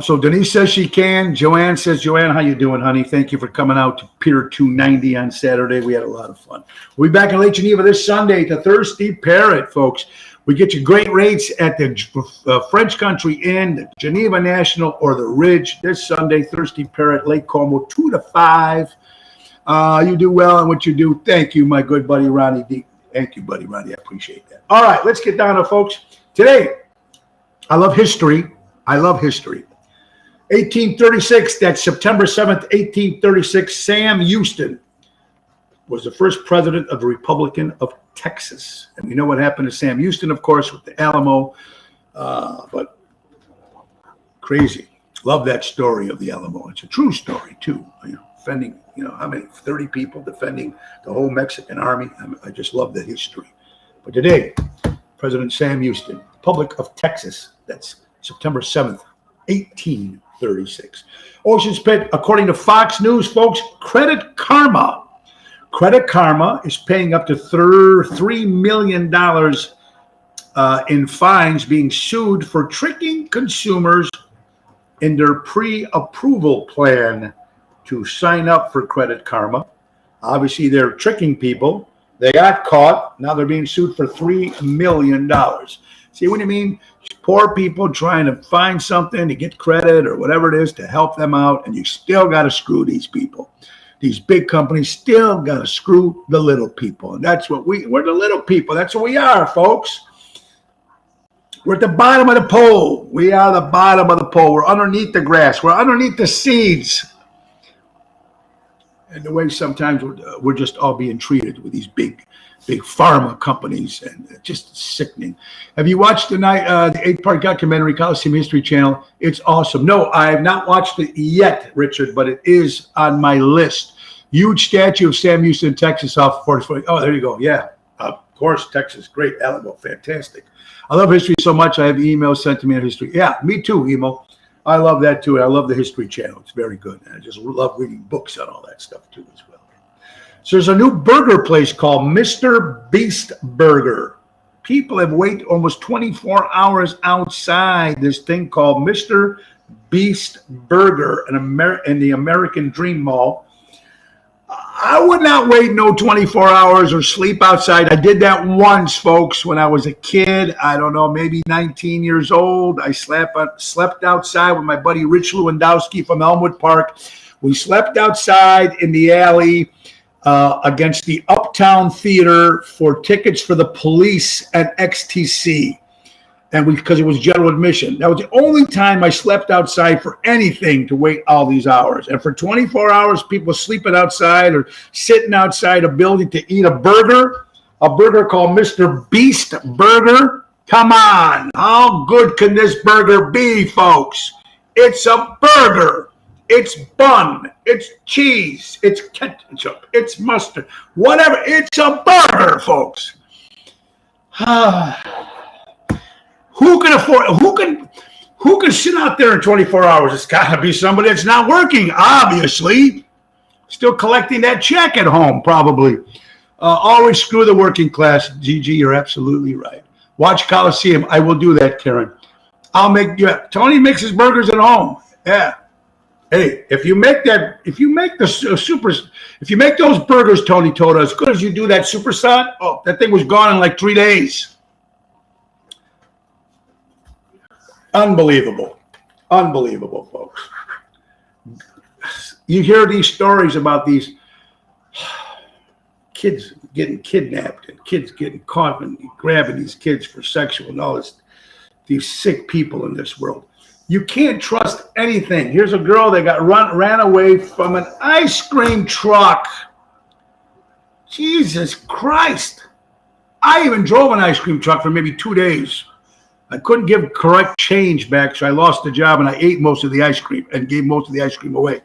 A: So Denise says she can. Joanne says, Joanne, how you doing, honey? Thank you for coming out to Pier 290 on Saturday. We had a lot of fun. We'll be back in Lake Geneva this Sunday at the Thirsty Parrot, folks. We get you great rates at the French Country Inn, the Geneva National, or the Ridge this Sunday. Thirsty Parrot, Lake Como, 2 to 5. You do well in what you do. Thank you, my good buddy, Ronnie D. Thank you, buddy, Ronnie. I appreciate that. All right, let's get down to folks. Today, I love history. 1836, that's September 7th, 1836, Sam Houston was the first president of the Republic of Texas. And we know what happened to Sam Houston, of course, with the Alamo. But crazy. Love that story of the Alamo. It's a true story, too. Defending, how many? 30 people defending the whole Mexican army. I just love the history. But today, President Sam Houston, Republic of Texas, that's September 7th, 1836. Ocean's Pit, according to Fox News, folks, Credit Karma is paying up to $3 million in fines, being sued for tricking consumers in their pre-approval plan to sign up for Credit Karma. Obviously, they're tricking people. They got caught. Now they're being sued for $3 million. See what I mean? Poor people trying to find something to get credit or whatever it is to help them out, and you still got to screw these people. These big companies still got to screw the little people, and that's what we're the little people. That's what we are, folks. We're at the bottom of the pole. We are the bottom of the pole. We're underneath the grass. We're underneath the seeds. And the way sometimes we're just all being treated with these big pharma companies, and it's just sickening. Have you watched the 8-part documentary, Coliseum History Channel? It's awesome. No, I have not watched it yet, Richard, but it is on my list. Huge statue of Sam Houston, Texas, off 40. Oh, there you go. Yeah, of course, Texas. Great. Alamo. Fantastic. I love history so much. I have emails sent to me on history. Yeah, me too, Emo. I love that too. And I love the History Channel. It's very good. And I just love reading books on all that stuff too as well. So there's a new burger place called Mr. Beast Burger. People have waited almost 24 hours outside this thing called Mr. Beast Burger in the American Dream Mall. I would not wait no 24 hours or sleep outside. I did that once, folks, when I was a kid. I don't know, maybe 19 years old. I slept outside with my buddy Rich Lewandowski from Elmwood Park. We slept outside in the alley against the Uptown Theater for tickets for the Police and XTC. And because it was general admission. That was the only time I slept outside for anything to wait all these hours. And for 24 hours, people sleeping outside or sitting outside a building to eat a burger called Mr. Beast Burger. Come on. How good can this burger be, folks? It's a burger. It's bun. It's cheese. It's ketchup. It's mustard. Whatever. It's a burger, folks. Who can afford? Who can sit out there in 24 hours? It's got to be somebody that's not working, obviously. Still collecting that check at home, probably. Always screw the working class. Gigi, you're absolutely right. Watch Coliseum. I will do that, Karen. I'll make you. Tony makes his burgers at home. Yeah. Hey, if you make those burgers, Tony told us, as good as you do that Supersonic, oh, that thing was gone in like 3 days. Unbelievable, folks. You hear these stories about these kids getting kidnapped and kids getting caught and grabbing these kids for sexual and all this. These sick people in this world. You can't trust anything. Here's a girl that ran away from an ice cream truck. Jesus Christ. I even drove an ice cream truck for maybe 2 days. I couldn't give correct change back, so I lost the job, and I ate most of the ice cream and gave most of the ice cream away.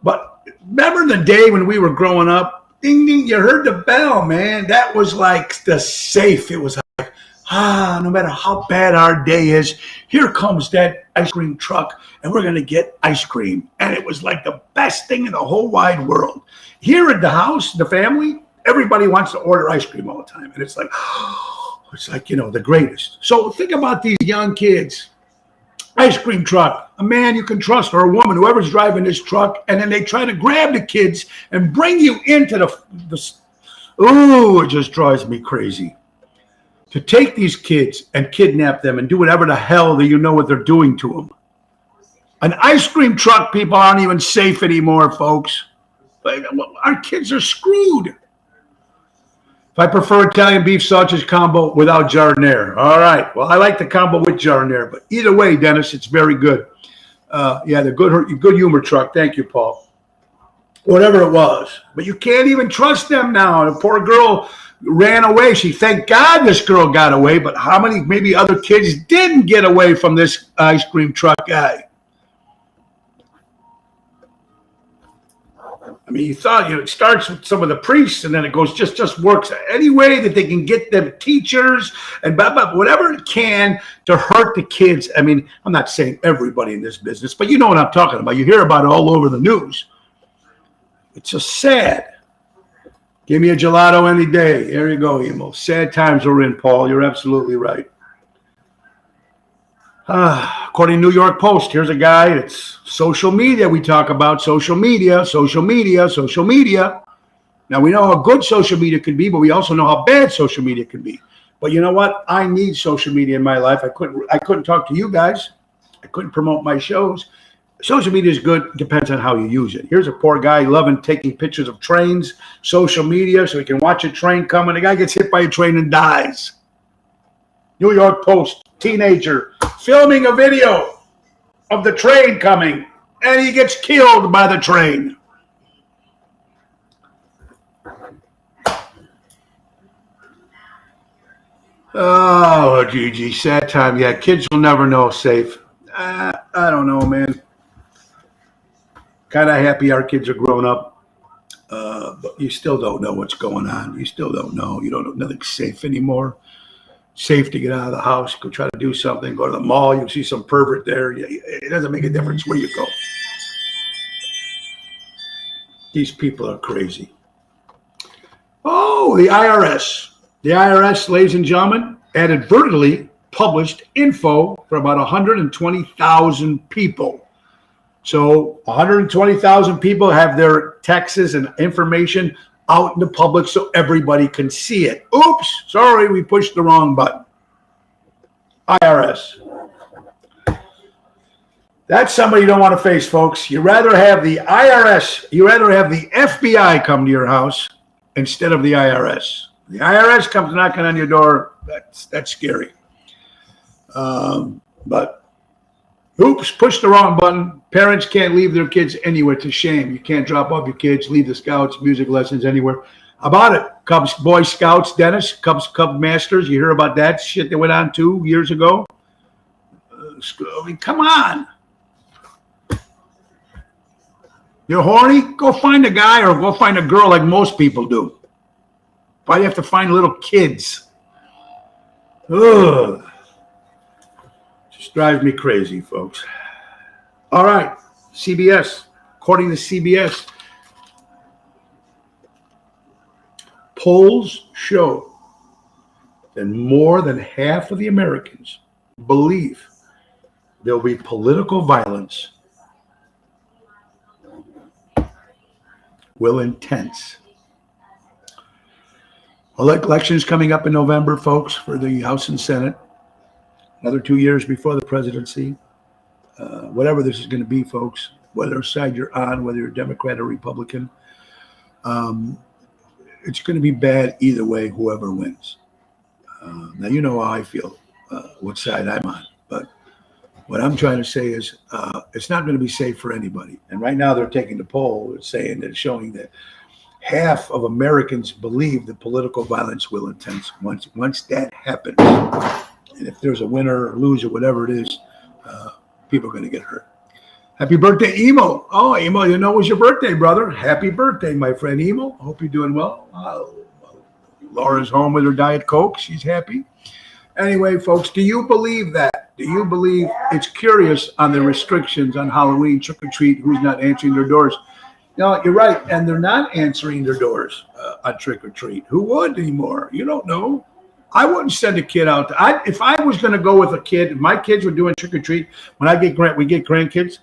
A: But remember the day when we were growing up? Ding, ding, you heard the bell, man. That was like the safe. It was like, no matter how bad our day is, here comes that ice cream truck, and we're going to get ice cream. And it was like the best thing in the whole wide world. Here at the house, the family, everybody wants to order ice cream all the time. And it's like, it's like, the greatest. So think about these young kids. Ice cream truck, a man you can trust or a woman, whoever's driving this truck, and then they try to grab the kids and bring you into it just drives me crazy. To take these kids and kidnap them and do whatever the hell that what they're doing to them. An ice cream truck, people aren't even safe anymore, folks. Our kids are screwed. If I prefer Italian beef sausage combo without giardiniera. All right. Well, I like the combo with giardiniera, but either way, Dennis, it's very good. The good humor truck. Thank you, Paul. Whatever it was. But you can't even trust them now. The poor girl ran away. Thank God this girl got away, but how many maybe other kids didn't get away from this ice cream truck guy? I mean, you thought, it starts with some of the priests and then it goes, just works any way that they can get them teachers and whatever it can to hurt the kids. I mean, I'm not saying everybody in this business, but you know what I'm talking about. You hear about it all over the news. It's just sad. Give me a gelato any day. There you go, Emo. Sad times we're in, Paul. You're absolutely right. According to New York Post, here's a guy. It's social media we talk about. Social media. Now, we know how good social media can be, but we also know how bad social media can be. But you know what? I need social media in my life. I couldn't talk to you guys. I couldn't promote my shows. Social media is good. Depends on how you use it. Here's a poor guy loving taking pictures of trains, social media, so he can watch a train coming. The guy gets hit by a train and dies. New York Post, teenager filming a video of the train coming, and he gets killed by the train. Oh, Gigi, sad time. Yeah, kids will never know safe. I don't know, man. Kind of happy our kids are grown up, but you still don't know what's going on. You still don't know. You don't know nothing's safe anymore. Safe to get out of the house, go try to do something, go to the mall, you see some pervert there. It doesn't make a difference where you go. These people are crazy. Oh, the IRS. The IRS, ladies and gentlemen, inadvertently published info for about 120,000 people. So 120,000 people have their taxes and information out in the public so everybody can see it. Oops, sorry, we pushed the wrong button. IRS. That's somebody you don't want to face, folks. You'd rather have the IRS, you'd rather have the FBI come to your house instead of the IRS. The IRS comes knocking on your door. That's scary. But oops, push the wrong button. Parents can't leave their kids anywhere. It's a shame. You can't drop off your kids, leave the scouts, music lessons, anywhere. How about it? Cubs, Boy Scouts, Dennis, Cub Masters. You hear about that shit that went on 2 years ago? I mean, come on. You're horny? Go find a guy or go find a girl like most people do. Why do you have to find little kids? Ugh. Just drives me crazy, folks. All right, CBS. According to CBS, polls show that more than half of the Americans believe there'll be political violence will intense. Elections coming up in November, folks, for the House and Senate. Another 2 years before the presidency. Whatever this is going to be, folks, whether side you're on, whether you're Democrat or Republican, it's going to be bad either way, whoever wins. Now, you know how I feel, what side I'm on. But what I'm trying to say is it's not going to be safe for anybody. And right now they're taking the poll. It's saying that it's showing that half of Americans believe that political violence will intense once that happens. And if there's a winner or loser, whatever it is, people are going to get hurt. Happy birthday, Emo. Oh, Emo, you know it was your birthday, brother. Happy birthday, my friend Emo. Hope you're doing well. Laura's home with her Diet Coke. She's happy. Anyway, folks, do you believe that? Do you believe it's curious on the restrictions on Halloween, trick-or-treat, who's not answering their doors? No, you're right. And they're not answering their doors on trick-or-treat. Who would anymore? You don't know. I wouldn't send a kid out. If I was going to go with a kid, if my kids were doing trick-or-treat, when we get grandkids,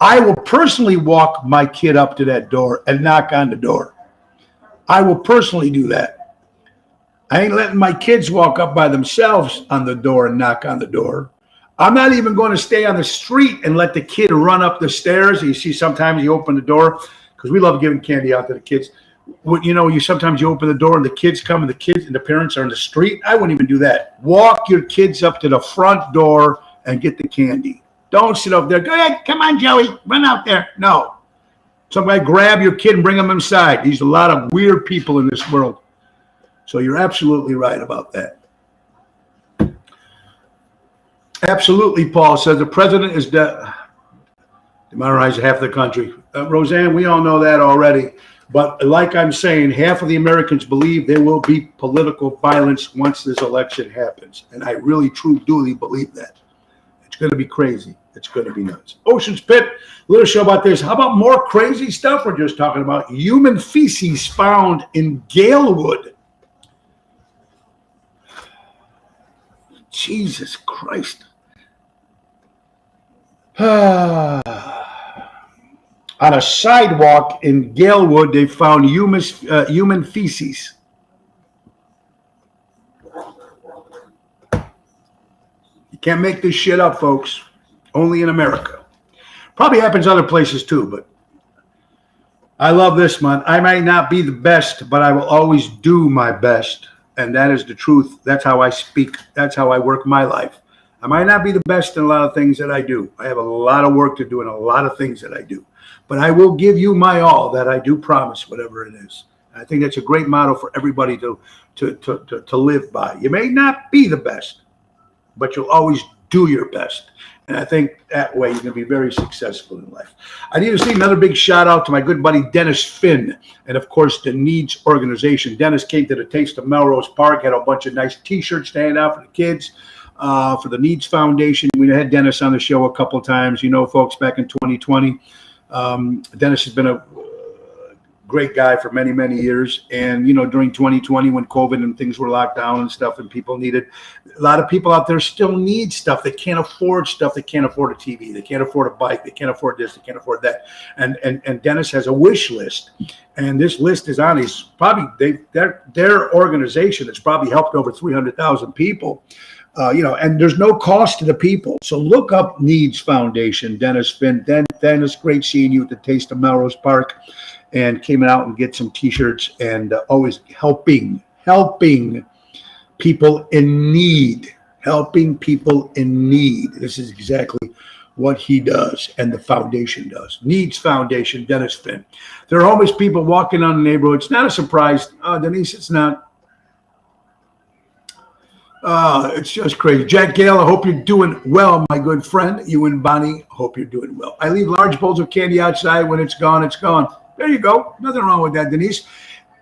A: I will personally walk my kid up to that door and knock on the door. I will personally do that. I ain't letting my kids walk up by themselves on the door and knock on the door. I'm not even going to stay on the street and let the kid run up the stairs. You see, sometimes you open the door because we love giving candy out to the kids. You know, sometimes you open the door and the kids come and the parents are in the street. I wouldn't even do that. Walk your kids up to the front door and get the candy. Don't sit up there. Go ahead. Come on, Joey. Run out there. No. Somebody grab your kid and bring him inside. There's a lot of weird people in this world. So you're absolutely right about that. Absolutely, Paul says the president is demonetizing half the country. Roseanne, we all know that already. But like I'm saying, half of the Americans believe there will be political violence once this election happens. And I really, truly believe that. It's going to be crazy. It's going to be nuts. Ocean's Pit, little show about this. How about more crazy stuff we're just talking about? Human feces found in Galewood. Jesus Christ. On a sidewalk in Galewood, they found human feces. You can't make this shit up, folks. Only in America. Probably happens other places too, but I love this, man. I might not be the best, but I will always do my best. And that is the truth. That's how I speak. That's how I work my life. I might not be the best in a lot of things that I do. I have a lot of work to do in a lot of things that I do. But I will give you my all, that I do promise, whatever it is. I think that's a great motto for everybody to live by. You may not be the best, but you'll always do your best. And I think that way you're going to be very successful in life. I need to say another big shout out to my good buddy Dennis Finn, and of course the Needs organization. Dennis came to the Taste of Melrose Park, had a bunch of nice T-shirts to hand out for the kids, for the Needs Foundation. We had Dennis on the show a couple of times. You know, folks, back in 2020, Dennis has been a great guy for many, many years. And, you know, during 2020 when COVID and things were locked down and stuff and people needed, a lot of people out there still need stuff. They can't afford stuff. They can't afford a TV. They can't afford a bike. They can't afford this. They can't afford that. And Dennis has a wish list. And this list is on his, probably their organization has probably helped over 300,000 people And there's no cost to the people. So look up Needs Foundation, Dennis Finn. Dennis, great seeing you at the Taste of Melrose Park, and came out and get some T-shirts and always helping people in need. Helping people in need. This is exactly what he does and the foundation does. Needs Foundation, Dennis Finn. There are always people walking on the neighborhood. It's not a surprise. Denise, it's not. It's just crazy. Jack Gale, I hope you're doing well, my good friend. You and Bonnie, hope you're doing well. I leave large bowls of candy outside. When it's gone, it's gone. There you go. Nothing wrong with that, Denise.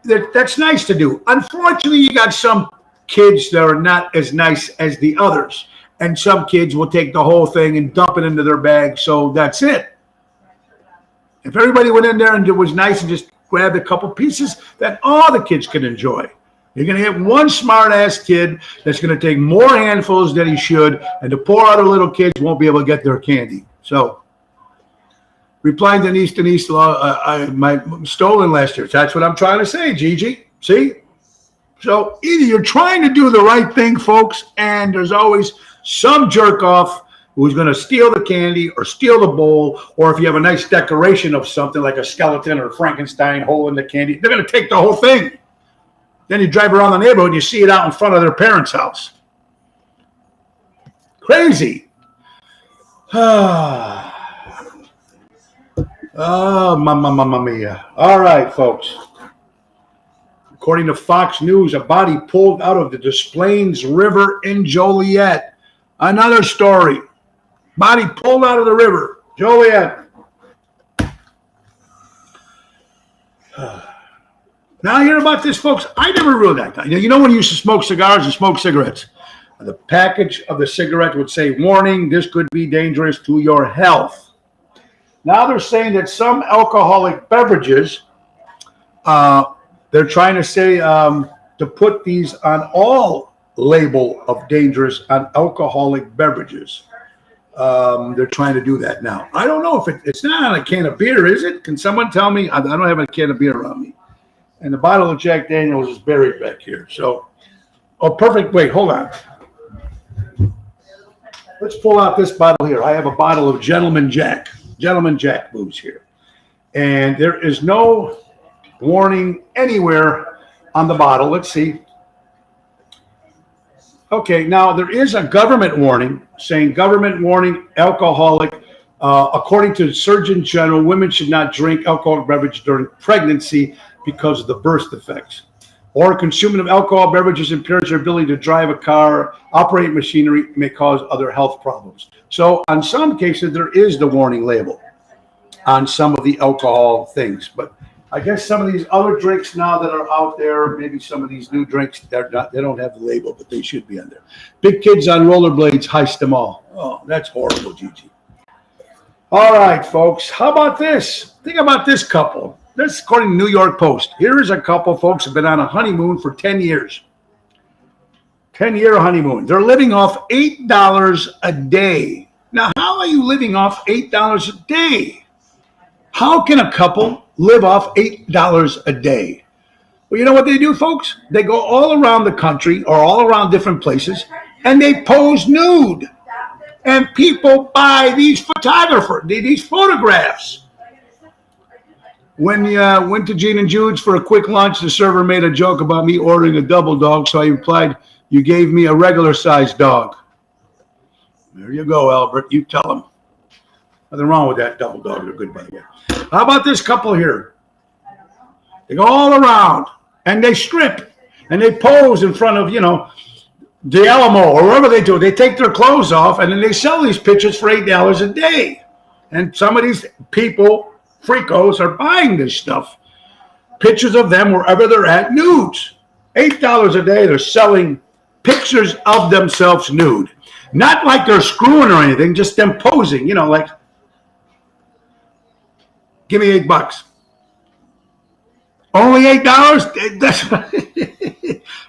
A: That's nice to do. Unfortunately, you got some kids that are not as nice as the others. And some kids will take the whole thing and dump it into their bag. So that's it. If everybody went in there and it was nice and just grabbed a couple pieces, then all the kids could enjoy. You're going to get one smart-ass kid that's going to take more handfuls than he should, and the poor other little kids won't be able to get their candy. So, replying to Denise, my stolen last year. That's what I'm trying to say, Gigi. See? So either you're trying to do the right thing, folks, and there's always some jerk off who's going to steal the candy or steal the bowl, or if you have a nice decoration of something like a skeleton or Frankenstein hole in the candy, they're going to take the whole thing. Then you drive around the neighborhood and you see it out in front of their parents' house. Crazy. Oh, mamma mia. All right, folks. According to Fox News, a body pulled out of the Des Plaines River in Joliet. Another story. Body pulled out of the river. Joliet. Now I hear about this, folks. I never realized that. You know when you used to smoke cigars and smoke cigarettes? The package of the cigarette would say, warning, this could be dangerous to your health. Now they're saying that some alcoholic beverages, they're trying to say to put these on all label of dangerous on alcoholic beverages. They're trying to do that now. I don't know if it's not on a can of beer, is it? Can someone tell me? I don't have a can of beer around me. And the bottle of Jack Daniels is buried back here. So, perfect. Wait, hold on. Let's pull out this bottle here. I have a bottle of Gentleman Jack booze here. And there is no warning anywhere on the bottle. Let's see. Okay, now there is a government warning saying government warning, alcoholic. According to the Surgeon General, women should not drink alcoholic beverage during pregnancy because of the birth defects. Or consuming of alcohol beverages impairs their ability to drive a car, operate machinery, may cause other health problems. So on some cases, there is the warning label on some of the alcohol things. But I guess some of these other drinks now that are out there, maybe some of these new drinks, they don't have the label, but they should be on there. Big kids on rollerblades heist them all. Oh, that's horrible, Gigi. All right, folks. How about this? Think about this couple. This, according to New York Post. Here is a couple, folks, who have been on a honeymoon for 10 years. 10-year honeymoon. They're living off $8 a day. Now, how are you living off $8 a day? How can a couple live off $8 a day? Well, you know what they do, folks? They go all around the country or all around different places, and they pose nude. And people buy these photographs. When you went to Gene and Jude's for a quick lunch, the server made a joke about me ordering a double dog, so I implied you gave me a regular-sized dog. There you go, Albert. You tell him. Nothing wrong with that double dog. They're good, by the way. How about this couple here? They go all around, and they strip, and they pose in front of, the Alamo or wherever they do. They take their clothes off, and then they sell these pictures for $8 a day. And some of these people, freakos, are buying this stuff. Pictures of them wherever they're at, nudes. $8 a day, they're selling pictures of themselves nude. Not like they're screwing or anything, just them posing, like, give me $8. Only $8? That's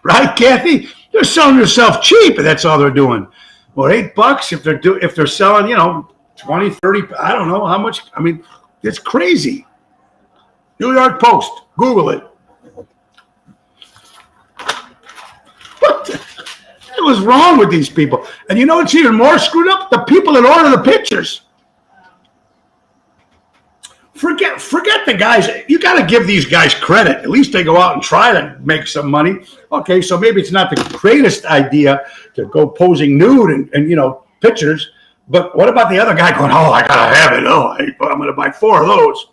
A: right, Kathy? They're selling themselves cheap, and that's all they're doing. Well, $8 if they're selling, 20, 30, I don't know how much. I mean, it's crazy. New York Post, Google it. What? was wrong with these people? And you know what's even more screwed up? The people that order the pictures. Forget the guys. You got to give these guys credit. At least they go out and try to make some money. Okay, so maybe it's not the greatest idea to go posing nude and pictures. But what about the other guy going, oh, I got to have it. Oh, I'm going to buy 4 of those.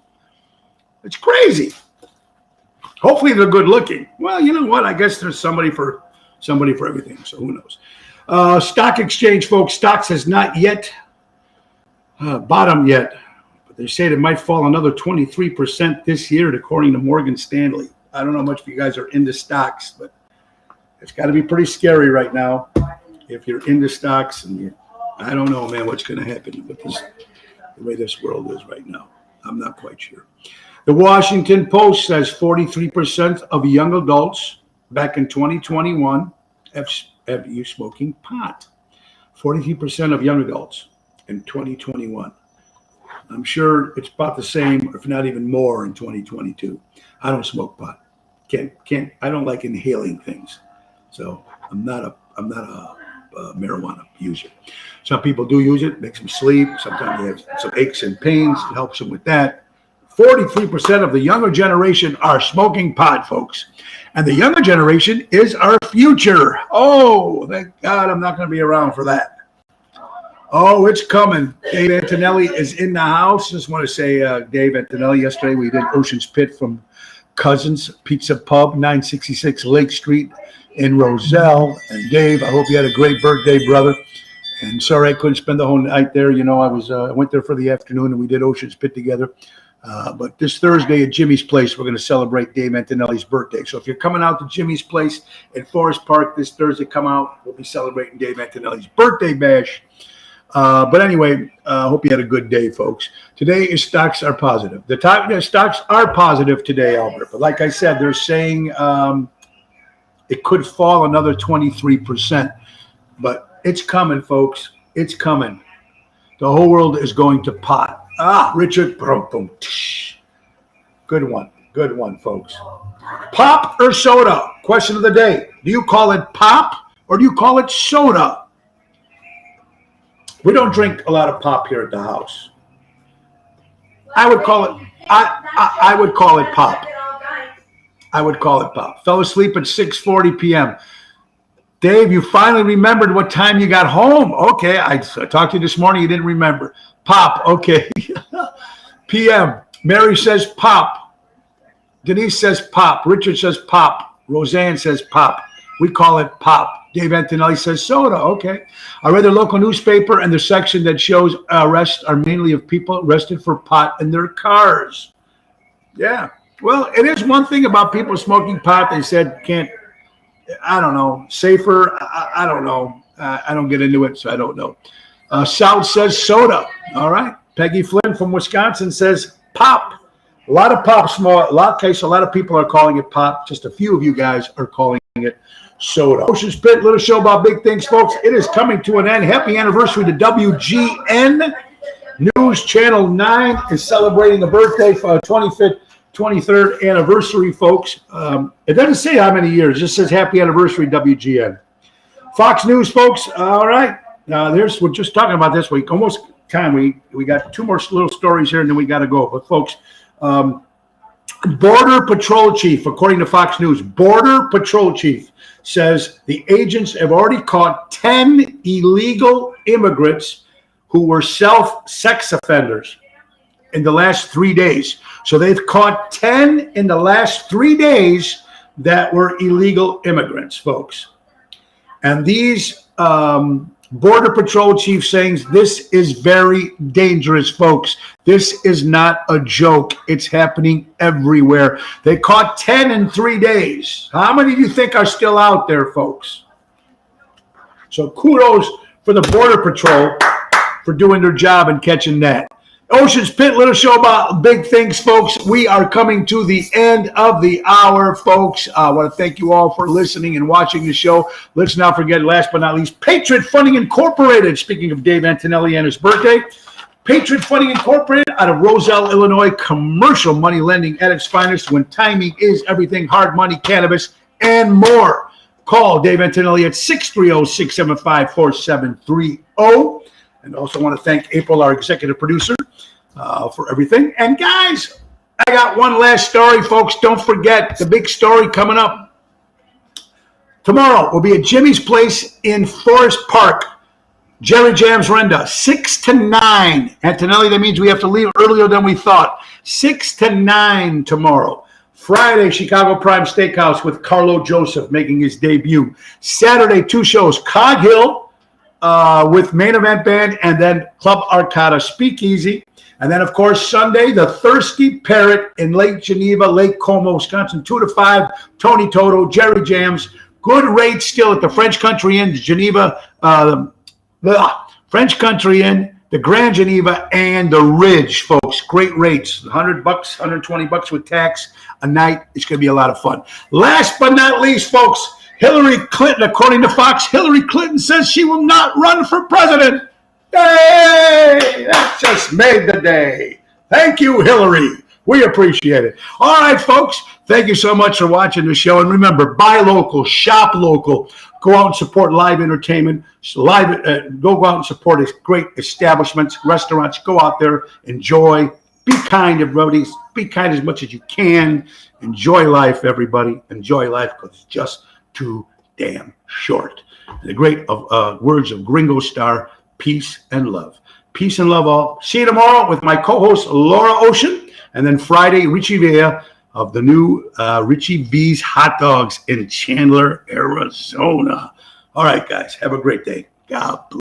A: It's crazy. Hopefully they're good looking. Well, you know what? I guess there's somebody for everything. So who knows? Stock exchange, folks. Stocks has not yet bottomed yet. But they say it might fall another 23% this year, according to Morgan Stanley. I don't know how much of you guys are into stocks, but it's got to be pretty scary right now if you're into stocks. And I don't know, man, what's going to happen with the way this world is right now. I'm not quite sure. The Washington Post says 43% of young adults back in 2021 have you smoking pot. 43% of young adults in 2021. I'm sure it's about the same, if not even more, in 2022. I don't smoke pot. Can't. I don't like inhaling things, so I'm not a marijuana user. Some people do use it, makes them sleep. Sometimes they have some aches and pains. It helps them with that. 43% of the younger generation are smoking pot, folks. And the younger generation is our future. Oh, thank God I'm not going to be around for that. Oh, it's coming. Dave Antonelli is in the house. Just want to say, Dave Antonelli, yesterday we did Ocean's Pit from Cousins Pizza Pub, 966 Lake Street in Roselle. And Dave, I hope you had a great birthday, brother. And sorry I couldn't spend the whole night there. I went there for the afternoon and we did Ocean's Pit together. But this Thursday at Jimmy's Place, we're going to celebrate Dave Antonelli's birthday. So if you're coming out to Jimmy's Place in Forest Park this Thursday, come out. We'll be celebrating Dave Antonelli's birthday bash. But anyway, I hope you had a good day, folks. Today, stocks are positive. The stocks are positive today, Albert. But like I said, they're saying it could fall another 23%. But it's coming, folks. It's coming. The whole world is going to pot. Richard. Good one, folks. Pop or soda? Question of the day. Do you call it pop or do you call it soda? We don't drink a lot of pop here at the house. I would call it I would call it pop. I would call it pop. Fell asleep at 6:40 p.m. Dave, you finally remembered what time you got home. Okay, I talked to you this morning. You didn't remember. Pop, okay. PM. Mary says pop. Denise says pop. Richard says pop. Roseanne says pop. We call it pop. Dave Antonelli says soda. Okay. I read the local newspaper and the section that shows arrests are mainly of people arrested for pot in their cars. Yeah. Well, it is one thing about people smoking pot. They said safer. I don't know. I don't get into it, so I don't know. South says soda. All right. Peggy Flynn from Wisconsin says pop. A lot of pop, a lot of people are calling it pop. Just a few of you guys are calling it soda. Ocean's Pit, little show about big things, folks. It is coming to an end. Happy anniversary to WGN. News Channel 9 is celebrating the birthday for 23rd anniversary, folks. It doesn't say how many years. It just says happy anniversary, WGN. Fox News, folks. All right. We're just talking about this week. Almost time. We got 2 more little stories here, and then we got to go. But, folks, Border Patrol Chief, according to Fox News, Border Patrol Chief says the agents have already caught 10 illegal immigrants who were sex offenders in the last 3 days. So they've caught 10 in the last 3 days that were illegal immigrants, folks. And these Border Patrol chief saying this is very dangerous, folks. This is not a joke. It's happening everywhere. They caught 10 in 3 days. How many do you think are still out there, folks? So kudos for the Border Patrol for doing their job and catching that. Ocean's Pit, little show about big things, folks. We are coming to the end of the hour, folks. I want to thank you all for listening and watching the show. Let's not forget, last but not least, Patriot Funding Incorporated. Speaking of Dave Antonelli and his birthday, Patriot Funding Incorporated out of Roselle, Illinois. Commercial money lending at its finest when timing is everything. Hard money, cannabis, and more. Call Dave Antonelli at 630-675-4730. And also want to thank April, our executive producer, for everything. And guys, I got one last story, folks. Don't forget the big story coming up. Tomorrow we'll be at Jimmy's Place in Forest Park. Jerry Jam's Renda, 6 to 9. Antonelli, that means we have to leave earlier than we thought. 6 to 9 tomorrow. Friday, Chicago Prime Steakhouse with Carlo Joseph making his debut. Saturday, 2 shows. Cog Hill with Main Event Band, and then Club Arcada Speakeasy. And then, of course, Sunday, the Thirsty Parrot in Lake Geneva, Lake Como, Wisconsin, 2 to 5. Tony Toto, Jerry Jams. Good rates still at the French Country Inn, Geneva, French Country Inn, the Grand Geneva, and the Ridge, folks. Great rates. $100, $120 with tax a night. It's going to be a lot of fun. Last but not least, folks, Hillary Clinton, according to Fox, Hillary Clinton says she will not run for president. Hey, that just made the day. Thank you, Hillary. We appreciate it. All right, folks. Thank you so much for watching the show. And remember, buy local, shop local. Go out and support live entertainment. Go out and support great establishments, restaurants. Go out there, enjoy. Be kind, everybody. Be kind as much as you can. Enjoy life, everybody. Enjoy life because it's just too damn short. The great words of Gringo Star, peace and love. Peace and love all. See you tomorrow with my co-host, Laura Ocean. And then Friday, Richie Villa of the new Richie V's Hot Dogs in Chandler, Arizona. All right, guys. Have a great day. God bless.